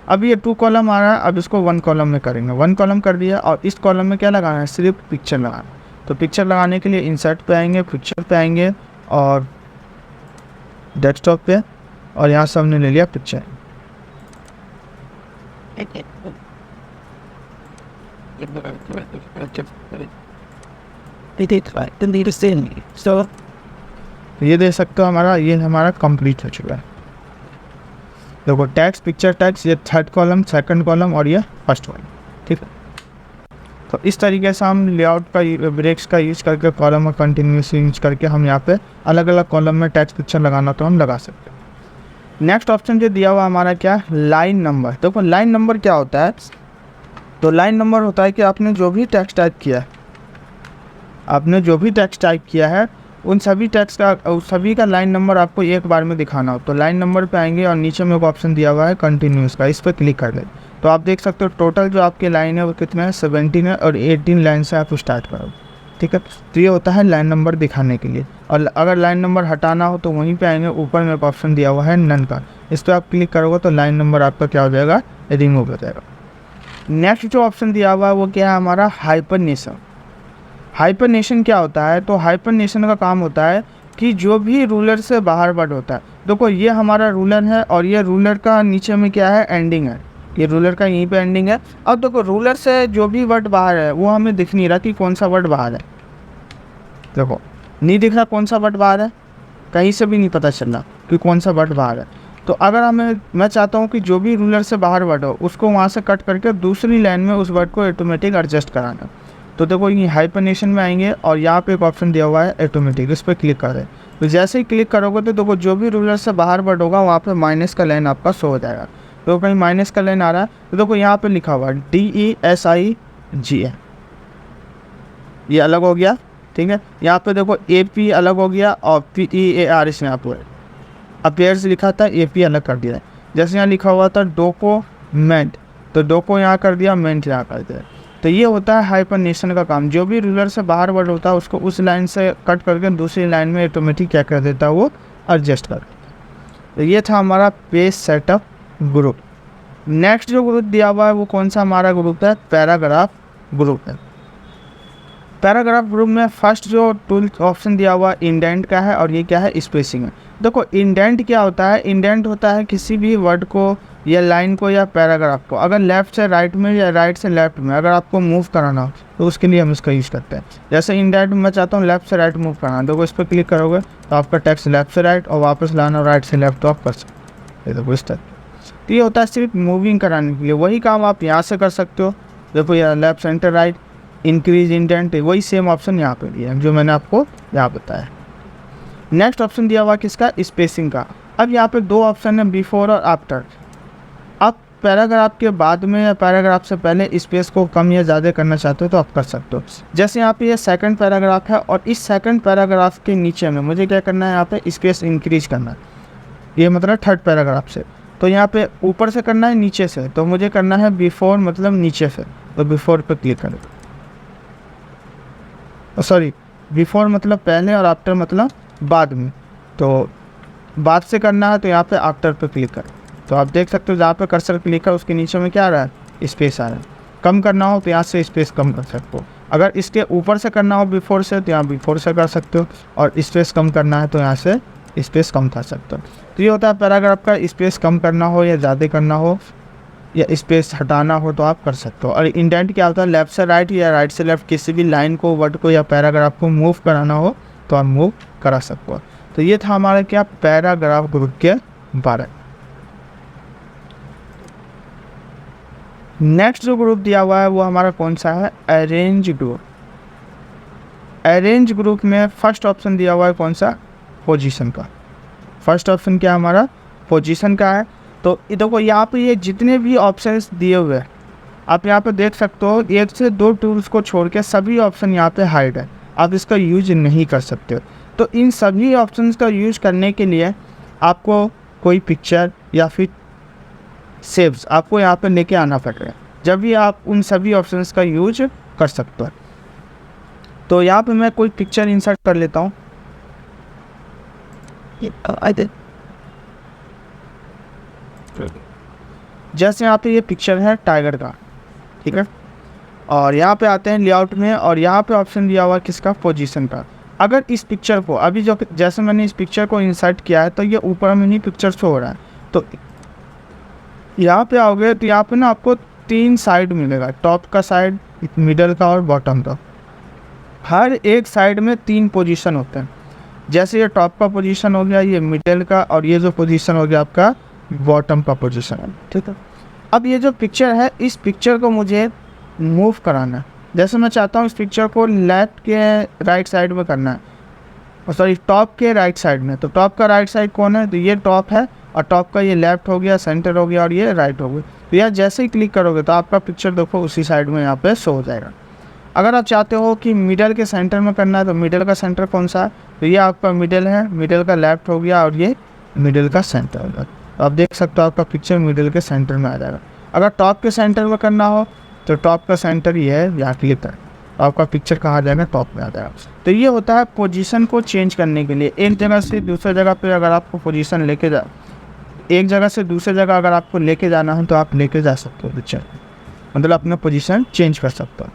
अब ये 2 कॉलम आ रहा है, अब इसको 1 कॉलम में करेंगे। 1 कॉलम कर दिया और इस कॉलम में क्या लगाना है, सिर्फ पिक्चर लगाना। तो पिक्चर लगाने के लिए इंसर्ट पे आएंगे, पिक्चर पे आएंगे और डेस्कटॉप पे, और यहाँ से हमने ले लिया पिक्चर। ये दे सकते हो हमारा, ये हमारा कंप्लीट हो चुका है। देखो टेक्स्ट, पिक्चर, टेक्स्ट, ये थर्ड कॉलम, सेकंड कॉलम और ये फर्स्ट कॉलम, ठीक है। तो इस तरीके से हम लेआउट का, ब्रेक्स का यूज करके, कॉलम और कंटिन्यूस यूज करके हम यहाँ पे अलग अलग कॉलम में टेक्स्ट पिक्चर लगाना तो हम लगा सकते हैं। नेक्स्ट ऑप्शन जो दिया हुआ हमारा क्या, लाइन नंबर। देखो लाइन नंबर क्या होता है, तो लाइन नंबर होता है कि आपने जो भी टेक्स्ट टाइप किया है, उन सभी टेक्स्ट का, सभी का लाइन नंबर आपको एक बार में दिखाना हो। तो लाइन नंबर पे आएंगे और नीचे में एक ऑप्शन दिया हुआ है कंटिन्यूस का, इस पर क्लिक कर दें। तो आप देख सकते हो टोटल जो आपके लाइन है वो कितना है, 17 है और 18 लाइन से आप स्टार्ट करोगे, ठीक है। तो ये होता है लाइन नंबर दिखाने के लिए। और अगर लाइन नंबर हटाना हो तो वहीं पे आएंगे, ऊपर में एक ऑप्शन दिया हुआ है नन का, इस पर आप क्लिक करोगे तो लाइन नंबर आपका क्या हो जाएगा, रिमूव हो जाएगा। नेक्स्ट जो ऑप्शन दिया हुआ है वो क्या है हमारा, हाइपरनेशन। हाइपरनेशन क्या होता है, तो हाइपरनेशन का काम होता है कि जो भी रूलर से बाहर वर्ड होता है, देखो ये हमारा रूलर है और ये रूलर का नीचे में क्या है, एंडिंग है, ये रूलर का यहीं पे एंडिंग है। अब देखो रूलर से जो भी वर्ड बाहर है वो हमें दिख नहीं रहा कि कौन सा वर्ड बाहर है, देखो नहीं दिख रहा कौन सा वर्ड बाहर है, कहीं से भी नहीं पता चल रहा कि कौन सा वर्ड बाहर है। तो अगर मैं चाहता हूँ कि जो भी रूलर से बाहर वर्ड हो उसको वहाँ से कट करके दूसरी लाइन में उस वर्ड को ऑटोमेटिक एडजस्ट कराना। तो देखो ये हाइपरनेशन में आएंगे और यहाँ पे एक ऑप्शन दिया हुआ है ऑटोमेटिक, इस पर क्लिक कर दें। तो जैसे ही क्लिक करोगे तो देखो जो भी रूलर से बाहर वर्ड होगा वहाँ पे माइनस का लाइन आपका शो हो जाएगा। तो कहीं माइनस का लाइन आ रहा है तो देखो यहाँ पे लिखा हुआ है DESIGA, ये अलग हो गया, ठीक है। यहाँ पे देखो AP अलग हो गया और PEAR इसमें आप अपेयर्स लिखा था, AP अलग कर दिया है। जैसे यहाँ लिखा हुआ था डॉक्यूमेंट, तो डोको यहाँ कर दिया, मेंट यहाँ कर दिया। तो ये होता है हाइपरनेशन का काम, जो भी रूलर से बाहर वर्ड होता है उसको उस लाइन से कट करके दूसरी लाइन में ऑटोमेटिक क्या कर देता है, वो एडजस्ट कर देता है। तो ये था हमारा पेज सेटअप ग्रुप। नेक्स्ट जो ग्रुप दिया हुआ है वो कौन सा हमारा ग्रुप है, पैराग्राफ ग्रुप है। पैराग्राफ ग्रुप में फर्स्ट जो टूल ऑप्शन दिया हुआ इंडेंट का है और ये क्या है, स्पेसिंग है। देखो इंडेंट क्या होता है, इंडेंट होता है किसी भी वर्ड को या लाइन को या पैराग्राफ को अगर लेफ़्ट से राइट में या राइट से लेफ़्ट में अगर आपको मूव कराना हो तो उसके लिए हम इसका यूज़ करते हैं। जैसे इंडेंट मैं चाहता हूँ लेफ़्ट से राइट मूव कराना, देखो इस पर क्लिक करोगे तो आपका टेक्स्ट लेफ़्ट से राइट और वापस लाना राइट से लेफ़्ट तो आप कर सकते हो। देखो इस तरह तो ये होता है सिर्फ मूविंग कराने के लिए, वही काम आप यहाँ से कर सकते हो। देखो यहाँ left centre right increase indent, वही सेम ऑप्शन यहाँ पे दिया है जो मैंने आपको यहाँ बताया। नेक्स्ट ऑप्शन दिया हुआ किसका, स्पेसिंग का। अब यहाँ पे दो ऑप्शन है, बिफोर और आफ्टर। आप पैराग्राफ के बाद में या पैराग्राफ से पहले स्पेस को कम या ज़्यादा करना चाहते हो तो आप कर सकते हो। जैसे यहाँ पे ये सेकंड पैराग्राफ है और इस सेकंड पैराग्राफ के नीचे में मुझे क्या करना है, यहाँ पे स्पेस इंक्रीज करना है, ये मतलब थर्ड पैराग्राफ से। तो यहाँ पे ऊपर से करना है नीचे से, तो मुझे करना है बिफोर मतलब नीचे से, तो बिफोर पे क्लिक करें। सॉरी, बिफोर मतलब पहले और आफ्टर मतलब बाद में, तो बाद से करना है तो यहाँ पे आफ्टर पे क्लिक करें। तो आप देख सकते हो जहाँ पे कर्सर क्लिक कर उसके नीचे में क्या आ रहा है, स्पेस आ रहा है। कम करना हो तो यहाँ से स्पेस कम कर सकते हो। अगर इसके ऊपर से करना हो बिफोर से तो यहाँ बिफोर से कर सकते हो, और स्पेस कम करना है तो यहाँ से स्पेस कम कर सकते हो। तो ये होता है पैराग्राफ का, स्पेस कम करना हो या ज़्यादा करना हो या स्पेस हटाना हो तो आप कर सकते हो। और इंडेंट क्या होता है, लेफ़्ट से राइट या राइट से लेफ़्ट किसी भी लाइन को, वर्ड को या पैराग्राफ को मूव कराना हो तो आप मूव करा सकते हो। तो ये था हमारा क्या, पैराग्राफ ग्रुप के बारे में। नेक्स्ट जो ग्रुप दिया हुआ है वो हमारा कौन सा है, अरेंज ग्रुप। अरेंज ग्रुप में फर्स्ट ऑप्शन दिया हुआ है कौन सा, पोजीशन का। फर्स्ट ऑप्शन क्या हमारा, पोजीशन का है। तो देखो यहाँ पे ये जितने भी ऑप्शंस दिए हुए हैं आप यहाँ पे देख सकते हो, 1 से 2 टूल्स को छोड़ के सभी ऑप्शन यहाँ पे हाइड है, आप इसका यूज नहीं कर सकते हो। तो इन सभी ऑप्शंस का यूज करने के लिए आपको कोई पिक्चर या फिर सेव्स आपको यहाँ पे लेके आना पड़ेगा, जब भी आप उन सभी ऑप्शंस का यूज कर सकते हो। तो यहाँ पे मैं कोई पिक्चर इंसर्ट कर लेता हूँ। जैसे यहाँ पे ये पिक्चर है टाइगर का, ठीक है। और यहाँ पे आते हैं लेआउट में, और यहाँ पे ऑप्शन दिया हुआ है किसका, पोजीशन का। अगर इस पिक्चर को अभी जो जैसे मैंने इस पिक्चर को इंसर्ट किया है तो ये ऊपर में ही पिक्चर शो हो रहा है। तो यहाँ पे आओगे तो यहाँ पे ना आपको 3 साइड मिलेगा, टॉप का साइड, मिडल का और बॉटम का। हर एक साइड में 3 पोजीशन होते हैं। जैसे ये टॉप का पोजीशन हो गया, ये मिडल का, और ये जो पोजीशन हो गया आपका बॉटम का पोजीशन है, ठीक है। अब ये जो पिक्चर है, इस पिक्चर को मुझे मूव कराना है। जैसे मैं चाहता हूँ इस पिक्चर को लेफ्ट के राइट साइड में करना है, सॉरी टॉप के राइट साइड में। तो टॉप का राइट साइड कौन है, तो ये टॉप है, और टॉप का ये लेफ्ट हो गया, सेंटर हो गया, और ये राइट हो गया। तो यार जैसे ही क्लिक करोगे तो आपका पिक्चर देखो उसी साइड में यहाँ पे शो हो जाएगा। अगर आप चाहते हो कि मिडल के सेंटर में करना है तो मिडल का सेंटर कौन सा है, तो ये आपका मिडल है, मिडल का लेफ्ट हो गया, और ये मिडल का सेंटर होगा। तो आप देख सकते हो आपका पिक्चर मिडल के सेंटर में आ जाएगा। अगर टॉप के सेंटर में करना हो तो टॉप का सेंटर ये है, यहाँ क्लिक करें, आपका पिक्चर कहाँ जाएगा, टॉप में आ जाएगा। तो ये होता है पोजीशन को चेंज करने के लिए। एक जगह से दूसरी जगह पे अगर आपको पोजीशन लेके जा, एक जगह से दूसरी जगह अगर आपको लेके जाना है तो आप लेके जा सकते हो पिक्चर, मतलब अपना पोजीशन चेंज कर सकते हो।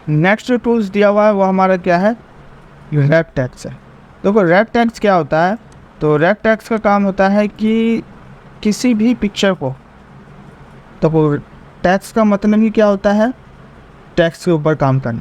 नेक्स्ट जो टूल्स दिया हुआ है वो हमारा क्या है, रैप टैग्स है। देखो रैप टैग्स क्या होता है, तो रैप टैग्स का काम होता है कि किसी भी पिक्चर को, तो टैग्स का मतलब ही क्या होता है, टैग्स के ऊपर काम करना,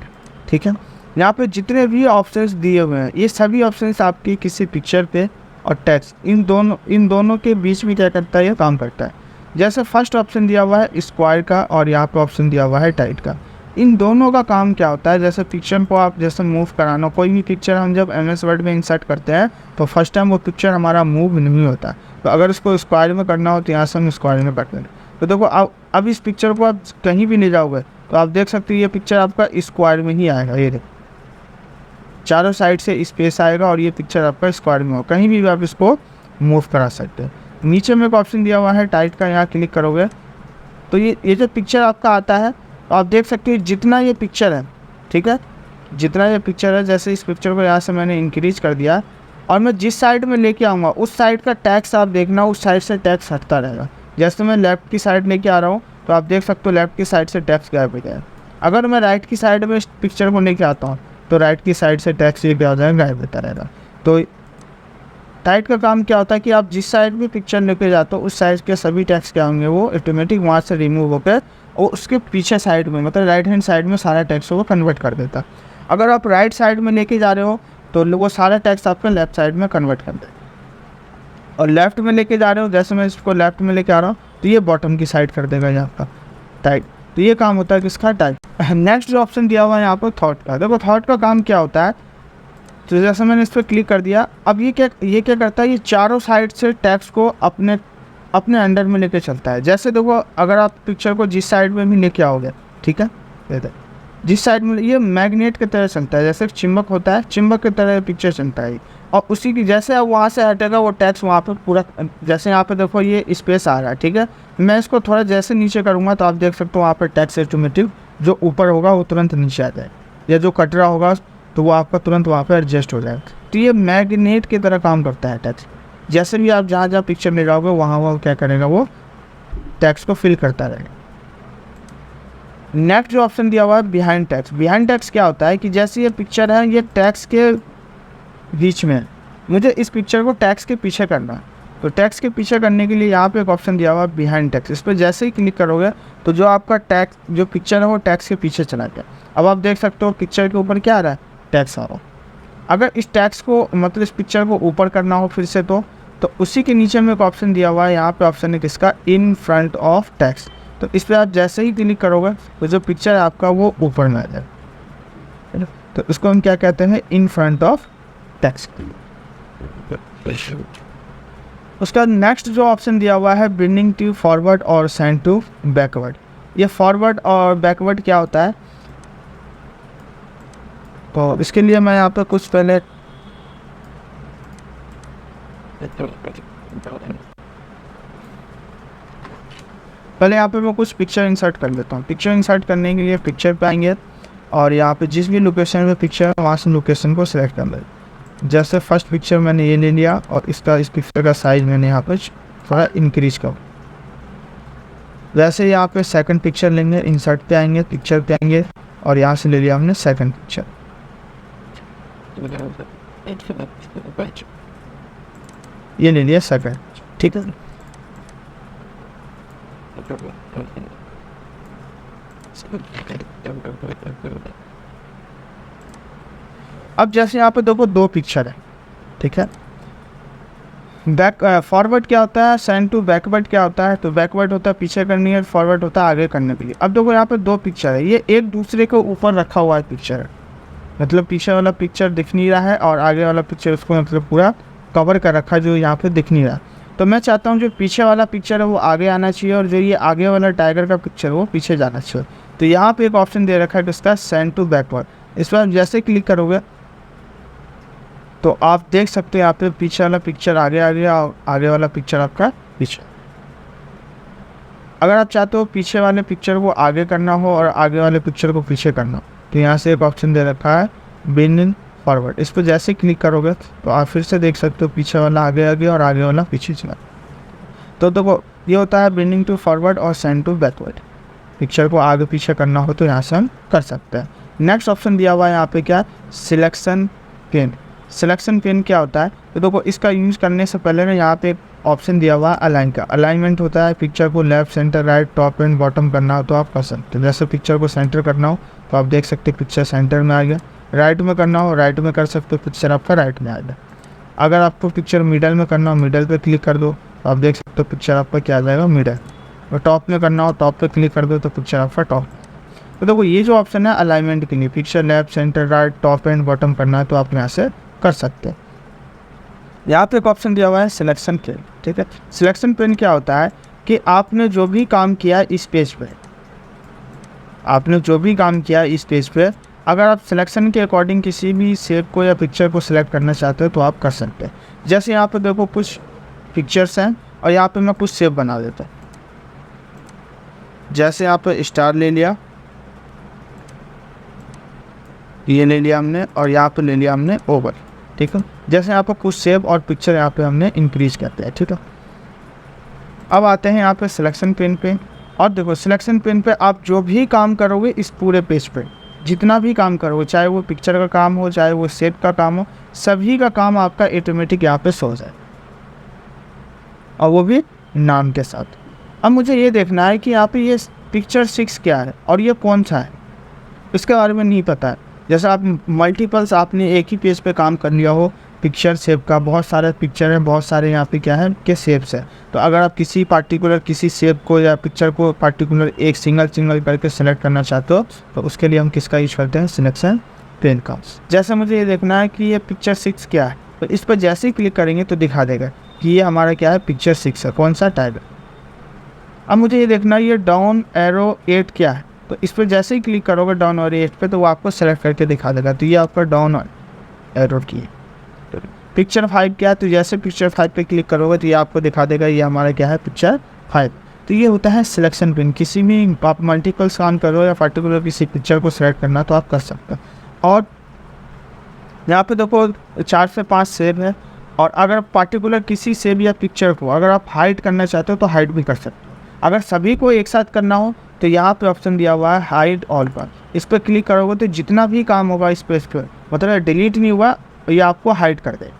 ठीक है। यहाँ पे जितने भी ऑप्शंस दिए हुए हैं ये सभी ऑप्शंस आपकी किसी पिक्चर पे और टैक्स इन दोनों के बीच में क्या करता है, ये काम करता है। जैसे फर्स्ट ऑप्शन दिया हुआ है स्क्वायर का, और यहाँ पे ऑप्शन दिया हुआ है टाइट का। इन दोनों का काम क्या होता है, जैसे पिक्चर को आप जैसे मूव कराना, कोई भी पिक्चर हम जब MS वर्ड में इंसर्ट करते हैं तो फर्स्ट टाइम वो पिक्चर हमारा मूव नहीं होता। तो अगर उसको स्क्वायर में करना हो तो यहाँ से हम स्क्वायर में करते हैं। तो देखो अब इस पिक्चर को आप कहीं भी ले जाओगे तो आप देख सकते हो ये पिक्चर आपका स्क्वायर में ही आएगा। ये देखो चारों साइड से स्पेस आएगा और ये पिक्चर आपका स्क्वायर में हो, कहीं भी आप इसको मूव करा सकते हैं। नीचे में एक ऑप्शन दिया हुआ है टाइट का, यहाँ क्लिक करोगे तो ये जो पिक्चर आपका आता है तो आप देख सकते हो जितना ये पिक्चर है, ठीक है, जितना ये पिक्चर है, जैसे इस पिक्चर को यहाँ से मैंने इंक्रीज कर दिया और मैं जिस साइड में लेके आऊँगा उस साइड का टैक्स आप देखना, उस साइड से टैक्स हटता रहेगा। जैसे मैं लेफ़्ट की साइड लेके आ रहा हूँ तो आप देख सकते हो लेफ़्ट की साइड से टैक्स गायब हो जाएगा। अगर मैं राइट की साइड में इस पिक्चर को लेके आता हूँ तो राइट की साइड से टैक्स ये क्या हो जाएगा, गायब होता रहेगा। तो टाइट का काम क्या होता है कि आप जिस साइड में पिक्चर लेके जाते हो उस साइड के सभी टैक्स क्या होंगे, वो ऑटोमेटिक वहाँ से रिमूव होकर और उसके पीछे साइड में, मतलब राइट हैंड साइड में सारा टैक्स को कन्वर्ट कर देता। अगर आप राइट साइड में लेके जा रहे हो तो वो सारा टैक्स आपके लेफ्ट साइड में कन्वर्ट कर दे, और लेफ्ट में लेके जा रहे हो, जैसे मैं इसको लेफ्ट में लेके आ रहा हूँ तो ये बॉटम की साइड कर देगा ये आपका टाइट। तो ये काम होता है किसका, टाइट। नेक्स्ट जो ऑप्शन दिया हुआ है यहाँ पर थॉट का। देखो थॉट का काम क्या होता है, तो जैसे मैंने इस पर क्लिक कर दिया, अब ये क्या करता है, ये चारों साइड से टैक्स को अपने अंडर में लेके चलता है। जैसे देखो अगर आप पिक्चर को जिस साइड में भी लेके आओगे, ठीक है, जिस साइड में, ये मैग्नेट की तरह चलता है, जैसे चिम्बक होता है, चिम्बक की तरह पिक्चर चलता है। और उसी की जैसे अब वहाँ से हटेगा वो टैक्स वहाँ पे पूरा, जैसे यहाँ पे देखो ये स्पेस आ रहा है, ठीक है, मैं इसको थोड़ा जैसे नीचे करूँगा तो आप देख सकते हो वहाँ पर टैक्स ऑटोमेटिक जो ऊपर होगा वो तुरंत नीचे आ जाए, या जो कट रहा होगा तो वो आपका तुरंत वहाँ पे एडजस्ट हो जाएगा। तो ये मैग्नेट की तरह काम करता है टैक्स। जैसे भी आप जहाँ पिक्चर ले जाओगे वहाँ वो क्या करेगा, वो टैक्स को फिल करता रहेगा। नेक्स्ट जो ऑप्शन दिया हुआ है बिहाइंड टैक्स। बिहाइंड टैक्स क्या होता है कि जैसे ये पिक्चर है ये टैक्स के बीच में है, मुझे इस पिक्चर को टैक्स के पीछे करना है, तो टेक्स्ट के पीछे करने के लिए यहाँ पे एक ऑप्शन दिया हुआ है बिहाइंड टेक्स्ट, इस पर जैसे ही क्लिक करोगे तो जो आपका टेक्स्ट जो पिक्चर है वो टेक्स्ट के पीछे चला गया। अब आप देख सकते हो पिक्चर के ऊपर क्या आ रहा है, टेक्स्ट आ रहा है। अगर इस टेक्स्ट को मतलब इस पिक्चर को ऊपर करना हो फिर से तो उसी के नीचे में एक ऑप्शन दिया हुआ है, यहाँ पे ऑप्शन है किसका, इन फ्रंट ऑफ टेक्स्ट। तो इस पर आप जैसे ही क्लिक करोगे तो जो पिक्चर है आपका वो ऊपर में आ जाएगा। तो इसको हम क्या कहते हैं, इन फ्रंट ऑफ टेक्स्ट। उसका नेक्स्ट जो ऑप्शन दिया हुआ है ब्रिंगिंग टू फॉरवर्ड और सेंड टू बैकवर्ड। ये फॉरवर्ड और बैकवर्ड क्या होता है, तो इसके लिए मैं यहाँ पे कुछ पहले यहाँ पे मैं कुछ पिक्चर इंसर्ट कर लेता हूँ। पिक्चर इंसर्ट करने के लिए पिक्चर पे आएंगे और यहाँ पे जिस भी लोकेशन में पिक्चर है वहाँ से लोकेशन को सिलेक्ट कर लें। जैसे फर्स्ट पिक्चर मैंने ये ले लिया और इस पिक्चर का साइज मैंने यहाँ पे थोड़ा इंक्रीज कर। वैसे यहाँ पे सेकंड पिक्चर लेंगे, इंसर्ट पे आएंगे, पिक्चर पे आएंगे और यहाँ से ले लिया हमने सेकंड पिक्चर, ये ले लिया सेकंड, ठीक है। अब जैसे यहाँ पे देखो दो पिक्चर है, ठीक है। फॉरवर्ड क्या होता है, सेंड टू बैकवर्ड क्या होता है, तो बैकवर्ड होता है पीछे करनी है, फॉरवर्ड होता है आगे करने के लिए। अब देखो यहाँ पे दो पिक्चर है, ये एक दूसरे के ऊपर रखा हुआ है पिक्चर, मतलब पीछे वाला पिक्चर दिख नहीं रहा है और आगे वाला पिक्चर उसको मतलब पूरा कवर कर रखा है जो यहाँ पे दिख नहीं रहा। तो मैं चाहता हूँ जो पीछे वाला पिक्चर है वो आगे आना चाहिए और जो ये आगे वाला टाइगर का पिक्चर है वो पीछे जाना चाहिए। तो यहाँ पे एक ऑप्शन दे रखा है किसका, सेंड टू बैकवर्ड। इस पर जैसे क्लिक करोगे तो आप देख सकते हो यहाँ पे पीछे वाला पिक्चर आगे आ गया और आगे वाला पिक्चर आपका पीछे। अगर आप चाहते हो पीछे वाले पिक्चर को आगे करना हो और आगे वाले पिक्चर को पीछे करना हो तो यहाँ से एक ऑप्शन दे रखा है ब्रिंग फॉरवर्ड। इस पर जैसे क्लिक करोगे तो आप फिर से देख सकते हो पीछे वाला आगे आ गया और आगे वाला पीछे चला। तो देखो ये होता है ब्रिंगिंग टू फॉरवर्ड और सेंड टू बैकवर्ड। पिक्चर को आगे पीछे करना हो तो यहाँ से हम कर सकते हैं। नेक्स्ट ऑप्शन दिया हुआ है यहाँ पे क्या, सिलेक्शन पेन। सिलेक्शन पेन क्या होता है, तो देखो इसका यूज़ करने से पहले ना यहाँ पे एक ऑप्शन दिया हुआ है अलाइन का। अलाइनमेंट होता है पिक्चर को left, centre, right, top and bottom करना हो तो आप कर सकते हो। जैसे पिक्चर को सेंटर करना हो तो आप देख सकते हो पिक्चर सेंटर में आ गया। राइट में करना हो राइट में कर सकते हो, पिक्चर आपका राइट में आ गया। अगर आपको पिक्चर मिडल में करना हो मिडल पे क्लिक कर दो तो आप देख सकते हो पिक्चर आपका क्या आ जाएगा, मिडल। और टॉप में करना हो टॉप पे क्लिक कर दो तो पिक्चर आपका टॉप। तो देखो ये जो ऑप्शन है अलाइनमेंट के लिए, picture left, centre, right, top and bottom करना है तो आप यहाँ से कर सकते हैं। यहाँ पे एक ऑप्शन दिया हुआ है सिलेक्शन पेन, ठीक है। सिलेक्शन पेन क्या होता है कि आपने जो भी काम किया इस पेज पे, आपने जो भी काम किया इस पेज पे, अगर आप सिलेक्शन के अकॉर्डिंग किसी भी शेप को या पिक्चर को सिलेक्ट करना चाहते हो तो आप कर सकते हैं। जैसे यहाँ पे देखो कुछ पिक्चर्स हैं और यहाँ पे मैं कुछ शेप बना देता हूँ। जैसे यहाँ पे स्टार ले लिया, ये ले लिया हमने और यहाँ पे ले लिया हमने ओवल, ठीक है। जैसे यहाँ पे कुछ शेप और पिक्चर यहाँ पे हमने इंक्रीज करते हैं, ठीक है। अब आते हैं यहाँ पे सिलेक्शन पेन पे और देखो सिलेक्शन पेन पे आप जो भी काम करोगे इस पूरे पेज पे, जितना भी काम करोगे, चाहे वो पिक्चर का काम हो चाहे वो शेप का काम हो, सभी का काम आपका ऑटोमेटिक यहाँ पे शो जाए और वो भी नाम के साथ। अब मुझे ये देखना है कि यहाँ पे ये पिक्चर 6 क्या है और ये कौन सा है, इसके बारे में नहीं पता है। जैसे आप मल्टीपल्स आपने एक ही पेज पे काम कर लिया हो, पिक्चर शेप का बहुत सारे पिक्चर हैं, बहुत सारे यहाँ पे क्या है के शेप्स है। तो अगर आप किसी पार्टिकुलर किसी शेप को या पिक्चर को पार्टिकुलर एक सिंगल करके सिलेक्ट करना चाहते हो तो उसके लिए हम किसका यूज करते हैं, सिलेक्शन पेन का। जैसे मुझे ये देखना है कि ये पिक्चर 6 क्या है तो इस पर जैसे ही क्लिक करेंगे तो दिखा देगा कि ये हमारा क्या है, पिक्चर 6 है, कौन सा टाइगर। अब मुझे ये देखना है ये डाउन एरो 8 क्या है, तो इस पर जैसे ही क्लिक करोगे डाउन एरो 8 पे तो वो आपको सेलेक्ट करके दिखा देगा। तो ये आपका डाउन एरो की है। पिक्चर 5 क्या है, तो जैसे पिक्चर 5 पे क्लिक करोगे तो ये आपको दिखा देगा ये हमारा क्या है, पिक्चर 5। तो ये होता है सिलेक्शन पिन। किसी भी आप मल्टीपल्स काम करो या पर्टिकुलर किसी पिक्चर को सिलेक्ट करना तो आप कर सकते हो। और यहाँ पे देखो 4 से 5 शेप है और अगर पार्टिकुलर किसी शेप या पिक्चर को अगर आप हाइड करना चाहते हो तो हाइड भी कर सकते हो। अगर सभी को एक साथ करना हो तो यहाँ पे ऑप्शन दिया हुआ है हाइड ऑल पर, इस पर क्लिक करोगे तो जितना भी काम होगा इस पेज पर, मतलब डिलीट नहीं हुआ ये आपको हाइड कर दे।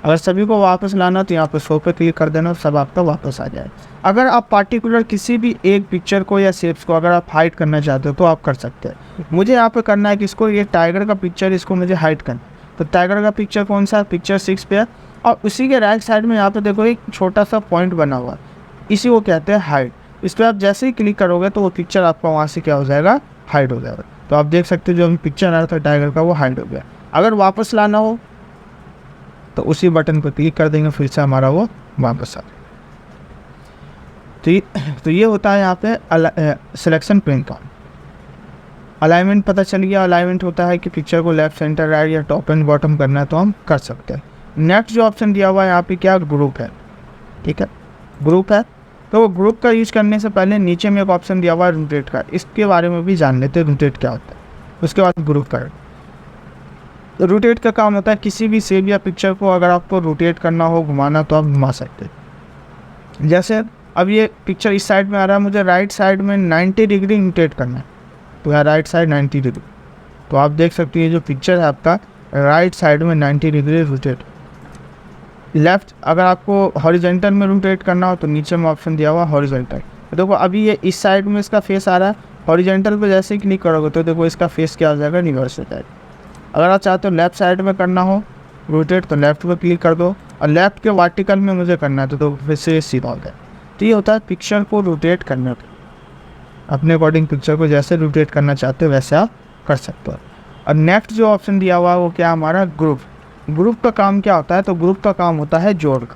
अगर सभी को वापस लाना तो यहाँ पे शो पे क्लिक कर देना, सब आपका वापस आ जाए। अगर आप पार्टिकुलर किसी भी एक पिक्चर को या शेप्स को अगर आप हाइड करना चाहते हो तो आप कर सकते हैं। मुझे यहाँ पे करना है कि इसको, ये टाइगर का पिक्चर, इसको मुझे हाइड करना। तो टाइगर का पिक्चर कौन सा है, पिक्चर 6 पे है, और उसी के राइट साइड में यहाँ पे देखो एक छोटा सा पॉइंट बना हुआ है, इसी को कहते हैं हाइड। इस पर आप जैसे ही क्लिक करोगे तो वो पिक्चर आपका वहाँ से क्या हो जाएगा, हाइड हो जाएगा। तो आप देख सकते हो जो पिक्चर आ रहा था टाइगर का वो हाइड हो गया। अगर वापस लाना हो तो उसी बटन पर क्लिक कर देंगे, फिर से हमारा वो वापस आ जाएगा। तो ये होता है यहाँ पे सिलेक्शन पेन का। अलाइनमेंट पता चल गया। अलाइनमेंट होता है कि पिक्चर को लेफ्ट, सेंटर, राइट या टॉप एंड बॉटम करना है तो हम कर सकते हैं। नेक्स्ट जो ऑप्शन दिया हुआ है यहाँ पे क्या, ग्रुप है। ठीक है, ग्रुप है। तो वो ग्रुप का यूज करने से पहले नीचे में एक ऑप्शन दिया हुआ है रोटेट का, इसके बारे में भी जान लेते हैं रोटेट क्या होता है। उसके बाद ग्रुप का, तो रोटेट का काम होता है किसी भी शेप या पिक्चर को अगर आपको रोटेट करना हो, घुमाना, तो आप घुमा सकते हैं। जैसे अब ये पिक्चर इस साइड में आ रहा है, मुझे राइट साइड में 90 डिग्री रोटेट करना है, तो यहाँ राइट साइड 90 डिग्री। तो आप देख सकते हैं जो पिक्चर है आपका राइट साइड में 90 डिग्री रोटेट। लेफ्ट अगर आपको हॉरिजॉन्टल में रोटेट करना हो तो नीचे में ऑप्शन दिया हुआ हॉरिजॉन्टल। तो देखो अभी ये इस साइड में इसका फेस आ रहा है, हॉरिजॉन्टल पे जैसे ही क्लिक करोगे तो देखो इसका फेस क्या हो जाएगा, रिवर्स हो जाएगा। अगर आप चाहते हो लेफ्ट साइड में करना हो रोटेट तो लेफ्ट पे क्लिक कर दो, और लेफ्ट के वर्टिकल में मुझे करना है तो फिर से सीधा हो जाए। तो ये होता है पिक्चर को रोटेट करने का। अपने अकॉर्डिंग पिक्चर को जैसे रोटेट करना चाहते हो वैसे आप कर सकते हो। और नेक्स्ट जो ऑप्शन दिया हुआ है वो क्या, हमारा ग्रुप। ग्रुप का काम क्या होता है, तो ग्रुप का काम होता है जोड़ का।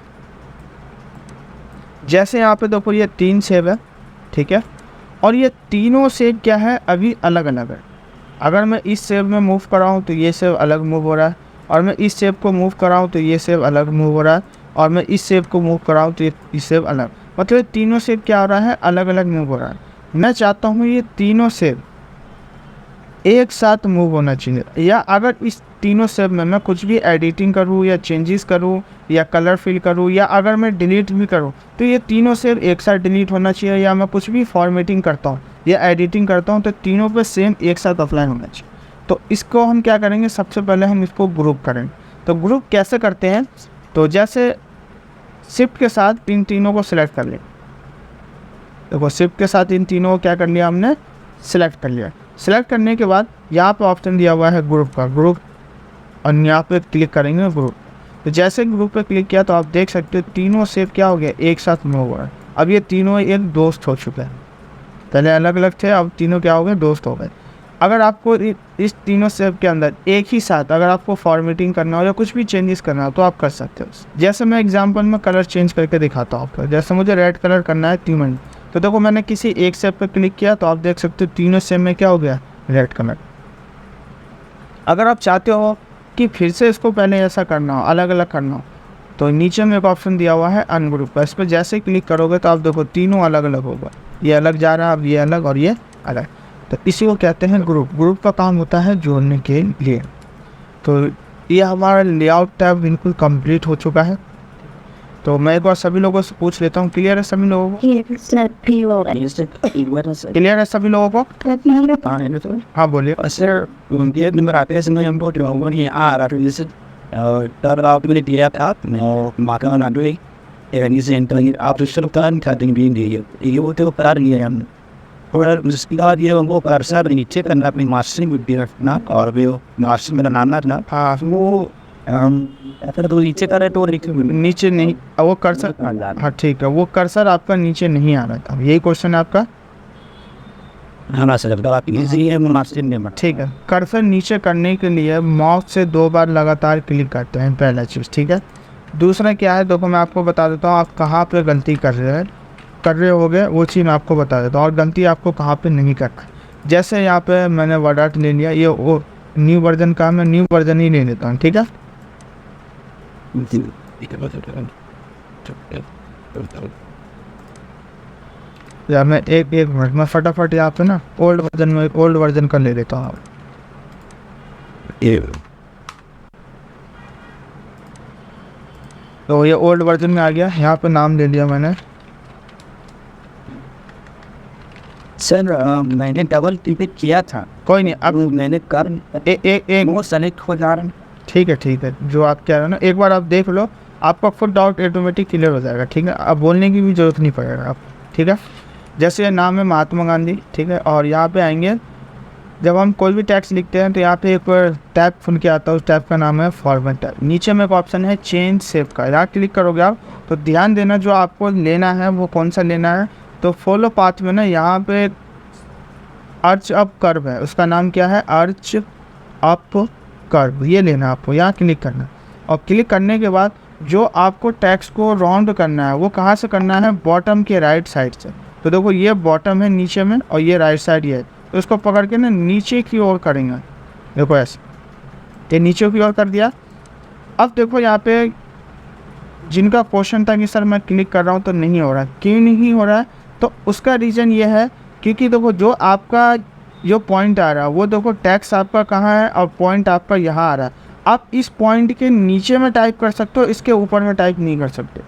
जैसे यहाँ पे देखो ये 3 शेप है, ठीक है, और ये तीनों शेप क्या है, अभी अलग अलग है। अगर मैं इस शेप में मूव कर रहा हूँ तो ये शेप अलग मूव हो रहा है, और मैं इस शेप को मूव कर रहा हूँ तो ये शेप अलग मूव हो रहा है, और मैं इस शेप को मूव कर रहा हूँ तो ये शेप अलग, मतलब तीनों शेप क्या हो रहा है, अलग अलग मूव हो रहा है। मैं चाहता हूँ ये तीनों शेप एक साथ मूव होना चाहिए, या अगर इस तीनों शेप में मैं कुछ भी एडिटिंग करूँ या चेंजेस करूँ या कलर फिल करूँ, या अगर मैं डिलीट भी करूँ तो ये तीनों शेप एक साथ डिलीट होना चाहिए, या मैं कुछ भी फॉर्मेटिंग करता हूँ या एडिटिंग करता हूँ तो तीनों पे सेम एक साथ अप्लाई होना चाहिए। तो इसको हम क्या करेंगे, सबसे पहले हम इसको ग्रुप करेंगे। तो ग्रुप कैसे करते हैं, तो जैसे शिफ्ट के साथ इन तीनों को सिलेक्ट कर लें। देखो शिफ्ट के साथ इन तीनों को क्या कर लिया, हमने सिलेक्ट कर लिया। सिलेक्ट करने के बाद यहाँ पे ऑप्शन दिया हुआ है ग्रुप का, ग्रुप, और यहाँ पे क्लिक करेंगे ग्रुप। तो जैसे ग्रुप पे क्लिक किया तो आप देख सकते हो तीनों शेप क्या हो गया, एक साथ मूव हो रहा है। अब ये तीनों एक दोस्त हो चुके हैं, पहले अलग अलग थे, अब तीनों क्या हो गए, दोस्त हो गए। अगर आपको इस तीनों शेप के अंदर एक ही साथ अगर आपको फॉर्मेटिंग करना हो या कुछ भी चेंजेस करना हो तो आप कर सकते हो। जैसे मैं एग्जांपल में कलर चेंज करके दिखाता हूँ आपको। जैसे मुझे रेड कलर करना है 3 मिनट, तो देखो मैंने किसी एक शेप पे क्लिक किया तो आप देख सकते हो तीनों शेप में क्या हो गया, रेड कलर। अगर आप चाहते हो कि फिर से इसको पहले ऐसा करना हो, अलग अलग करना हो, तो नीचे में एक ऑप्शन दिया हुआ है अनग्रुप। इस पर जैसे क्लिक करोगे तो आप देखो तीनों अलग अलग होगा, ये अलग जा रहा है, अब ये अलग और ये अलग। तो इसी को कहते हैं ग्रुप। ग्रुप का काम होता है जोड़ने के लिए। तो ये हमारा लेआउट टैब बिल्कुल कंप्लीट हो चुका है। तो मैं एक बार सभी लोगों से पूछ लेता हूँ, क्लियर है सभी लोगों को? क्लियर है सभी लोगों को? हाँ बोलिए। Sir, dia numerate sa ngayon po, diba ni visit tarapili dia at no maka na dui ni sentang after sultan cutting being the you to parliam or mustiga dia mo parsa ni check and up in mastering would be not or will mastering na na हाँ वो ऐसा तो नीचे करे तो नीचे नहीं, वो कर्सर, हाँ ठीक है, वो कर्सर आपका नीचे नहीं आ रहा था, यही क्वेश्चन है आपका? हाँ सर, आप इजी है मास्टरिंग में। ठीक है, कर्सर नीचे करने के लिए माउस से 2 बार लगातार क्लिक करते हैं, पहला चीज़, ठीक है। दूसरा क्या है, देखो मैं आपको बता देता हूँ आप कहाँ पे गलती कर रहे होगे, वो चीज़ मैं आपको बता देता हूँ, और गलती आपको कहाँ पे नहीं करना। जैसे यहाँ पे मैंने वर्ड आर्ट ले लिया, ये वो न्यू वर्जन का, मैं न्यू वर्जन ही ले लेता हूँ, ठीक है। या मैं एक मिनट में फटाफट यहाँ पे ना ओल्ड वर्जन का ले लेता हूँ। तो ये ओल्ड वर्जन में आ गया, यहाँ पे नाम ले लिया मैंने। सर मैंने डबल टिक किया था, कोई नहीं, अब मैंने कर एक वो सेलेक्ट हो जा रहा है। ठीक है, जो आप कह रहे हो ना एक बार आप देख लो, आपका खुद डाउट ऑटोमेटिक क्लियर हो जाएगा, ठीक है। अब बोलने की भी ज़रूरत नहीं पड़ेगा आप, ठीक है। जैसे ये नाम है महात्मा गांधी, ठीक है, और यहाँ पे आएंगे, जब हम कोई भी टैक्स लिखते हैं तो यहाँ पे एक टैब खुल के आता है, उस टैब का नाम है फॉर्मेट टैब। नीचे में एक ऑप्शन है चेंज शेप का, यहाँ क्लिक करोगे आप तो ध्यान देना जो आपको लेना है वो कौन सा लेना है। तो फॉलो पाथ में ना यहाँ पे अर्च अप कर्व है, उसका नाम क्या है, अर्च अप कर्व, ये लेना आपको, यहाँ क्लिक करना। और क्लिक करने के बाद जो आपको टैक्स को राउंड करना है वो कहाँ से करना है, बॉटम के राइट साइड से। तो देखो ये बॉटम है नीचे में और ये राइट साइड ये है, तो इसको पकड़ के ना नीचे की ओर करेंगे, देखो ऐसे, ये नीचे की ओर कर दिया। अब देखो यहाँ पे जिनका क्वेश्चन था कि सर मैं क्लिक कर रहा हूँ तो नहीं हो रहा है, क्यों नहीं हो रहा है, तो उसका रीज़न ये है क्योंकि देखो जो आपका जो पॉइंट आ रहा है वो देखो टैक्स आपका कहाँ है और पॉइंट आपका यहाँ आ रहा है। आप इस पॉइंट के नीचे में टाइप कर सकते हो, इसके ऊपर में टाइप नहीं कर सकते।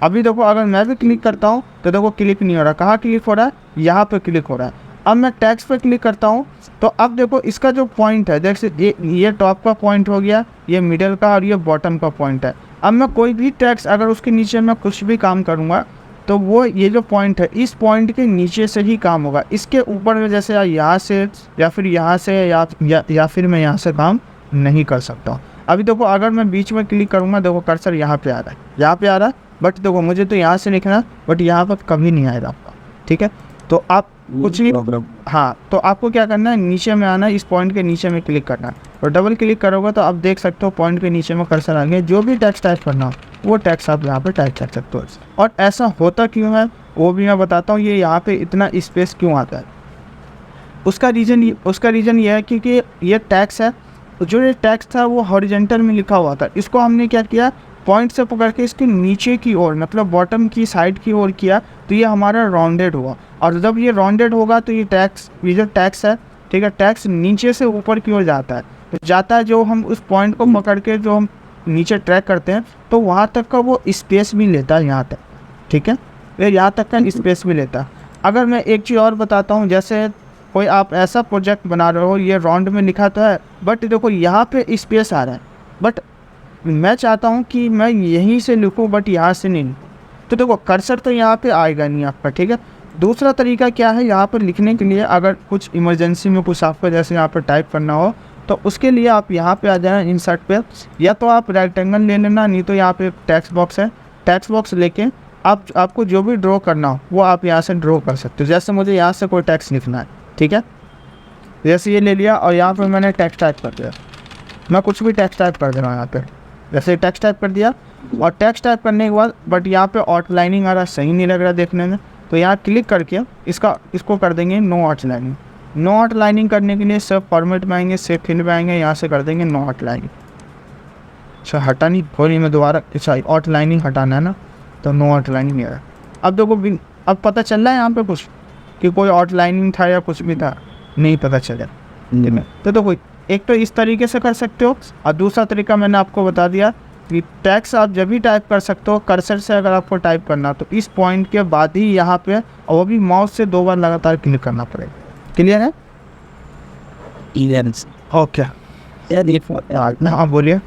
अभी देखो अगर मैं भी क्लिक करता हूँ तो देखो क्लिक नहीं हो रहा, कहाँ क्लिक हो रहा है, यहाँ पे क्लिक हो रहा है। अब मैं टैक्स पे क्लिक करता हूँ तो अब देखो इसका जो पॉइंट है, जैसे ये टॉप का पॉइंट हो गया, ये मिडिल का और ये बॉटम का पॉइंट है। अब मैं कोई भी टैक्स अगर उसके नीचे मैं कुछ भी काम करूँगा तो वो ये जो पॉइंट है इस पॉइंट के नीचे से ही काम होगा, इसके ऊपर में जैसे यहाँ से या फिर यहाँ से या फिर मैं यहाँ से काम नहीं कर सकता हूँ। अभी देखो अगर मैं बीच में क्लिक करूँगा, देखो कर्सर यहाँ पे आ रहा है, यहाँ पे आ रहा है, बट देखो मुझे तो यहाँ से लिखना, बट यहाँ पर कभी नहीं आएगा आपका, ठीक है। तो आप कुछ भी, हाँ, तो आपको क्या करना है, नीचे में आना है, इस पॉइंट के नीचे में क्लिक करना है और डबल क्लिक करोगे तो आप देख सकते हो पॉइंट के नीचे में कर्सर आ गया। जो भी टैक्स टाइप करना हो वो टैक्स आप यहाँ पे टाइप कर सकते हो। और ऐसा होता क्यों है वो भी मैं बताता हूँ, ये यहाँ पे इतना स्पेस क्यों आता है। उसका रीज़न ये है क्योंकि ये टैक्स है, जो ये टैक्स था वो हॉरिजॉन्टल में लिखा हुआ था, इसको हमने क्या किया, पॉइंट से पकड़ के इसके नीचे की ओर मतलब बॉटम की साइड की ओर किया, तो ये हमारा राउंडेड हुआ। और जब ये राउंडेड होगा तो ये जो टैक्स है, ठीक है, टैक्स नीचे से ऊपर की ओर जाता है, तो जाता है जो हम उस पॉइंट को पकड़ के जो हम नीचे ट्रैक करते हैं तो वहाँ तक का वो स्पेस भी लेता है, यहाँ तक, ठीक है, ये यहाँ तक का स्पेस भी लेता है। अगर मैं एक चीज़ और बताता हूँ, जैसे कोई आप ऐसा प्रोजेक्ट बना रहे हो, ये राउंड में लिखा तो है बट देखो यहाँ पे स्पेस आ रहा है, बट मैं चाहता हूँ कि मैं यहीं से लिखूँ बट यहाँ से नहीं, तो देखो कर्सर तो यहाँ पे आएगा नहीं आपका, ठीक है। दूसरा तरीका क्या है, यहाँ पर लिखने के लिए अगर कुछ इमरजेंसी में कुछ आपको जैसे यहाँ पर टाइप करना हो तो उसके लिए आप यहाँ पे आ जाना इंसर्ट पे, या तो आप रेक्टेंगल ले लेना, नहीं तो यहाँ पे टेक्स्ट बॉक्स है, टेक्स्ट बॉक्स लेके आपको जो भी ड्रॉ करना हो वो आप यहाँ से ड्रॉ कर सकते हो। जैसे मुझे यहाँ से कोई टेक्स्ट लिखना है, ठीक है, जैसे ये ले लिया और यहाँ पर मैंने टेक्स्ट टाइप कर दिया, मैं कुछ भी टेक्स्ट टाइप कर दे रहा हूँ यहाँ पे, जैसे टेक्स्ट टाइप कर दिया। और टेक्स्ट टाइप करने के बाद बट यहाँ पे आउटलाइनिंग आ रहा, सही नहीं लग रहा देखने में, तो यहाँ क्लिक करके इसको कर देंगे नो आउटलाइनिंग। नो आउटलाइनिंग करने के लिए सेव फॉर्मेट में आएंगे, सेव फिल में आएंगे, यहाँ से कर देंगे नो आउटलाइनिंग। अच्छा हटानी थोड़ी में दोबारा, अच्छा आउटलाइनिंग हटाना है ना, तो नो आउटलाइनिंग नहीं आया। अब देखो अब पता चल रहा है यहाँ पे कुछ कि कोई आउटलाइनिंग था या कुछ भी था, नहीं पता चला। तो देखो एक तो इस तरीके से कर सकते हो, और दूसरा तरीका मैंने आपको बता दिया कि टैक्स आप जब भी टाइप कर सकते हो कर्सर से, अगर आपको टाइप करना तो इस पॉइंट के बाद ही यहाँ पे, और वो भी माउस से 2 बार लगातार क्लिक करना पड़ेगा। क्लियर है? ओके, हाँ बोलिए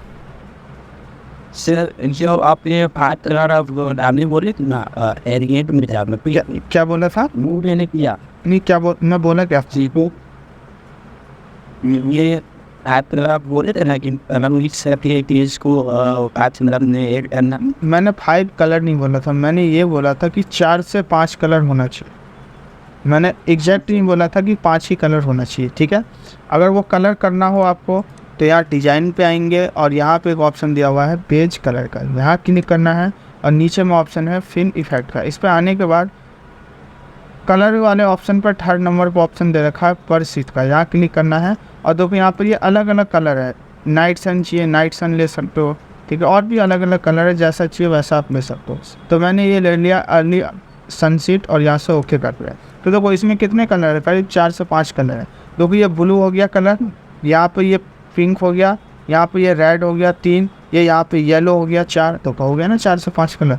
सर। जो आपने बात आपने बोले ना एरिगेट में जाना, क्या बोला था, मूव मैंने किया नहीं क्या मैं बोला क्या जी को, ये आप बोले थे ना कि मैंने 5 कलर नहीं बोला था, मैंने ये बोला था कि 4 से 5 कलर होना चाहिए। मैंने एग्जैक्ट नहीं बोला था कि 5 ही कलर होना चाहिए, ठीक है। अगर वो कलर करना हो आपको तो यहाँ डिज़ाइन पे आएंगे और यहाँ पे एक ऑप्शन दिया हुआ है पेज कलर का, यहाँ क्लिक करना है और नीचे में ऑप्शन है फिल इफेक्ट का। इस पर आने के बाद कलर वाले ऑप्शन पर 3rd नंबर पर ऑप्शन दे रखा है पर शीट का, यहाँ क्लिक करना है। और देखो यहाँ पर ये अलग अलग कलर है, नाइट सन चाहिए नाइट सन ले सकते हो, ठीक है, और भी अलग अलग कलर है, जैसा चाहिए वैसा आप ले सकते हो। तो मैंने ये ले लिया अर्ली सनसेट और यहाँ से ओके कर दिया। तो देखो इसमें कितने कलर है, करीब 4 से 5 कलर है। देखो ये ब्लू हो गया कलर, यहाँ पर ये पिंक हो गया, यहाँ पे ये रेड हो गया 3, ये यहाँ पे येलो हो गया 4, तो हो गया ना 4 से 5 कलर।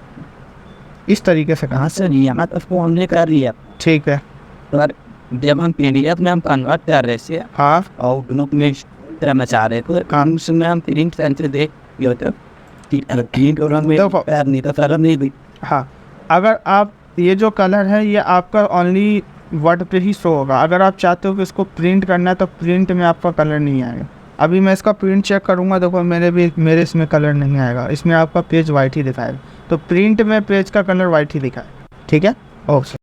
इस तरीके से कहाँ से नहीं है, तो हमने कर लिया, ठीक है। जब हम PDF में हम कन्वर्ट कर रहे थे, हाँ, और में करना चाह रहे हैं तो काम में हम प्रिंट सेंसर दे प्रिंट और हम देखो। नहीं तो सारा नहीं भी हाँ, अगर आप ये जो कलर है ये आपका ओनली वर्ड पे ही शो होगा। अगर आप चाहते हो कि इसको प्रिंट करना है तो प्रिंट में आपका कलर नहीं आएगा। अभी मैं इसका प्रिंट चेक करूँगा, देखो मेरे इसमें कलर नहीं आएगा, इसमें आपका पेज वाइट ही दिखाएगा। तो प्रिंट में पेज का कलर वाइट ही दिखाएगा। ठीक है, ओके।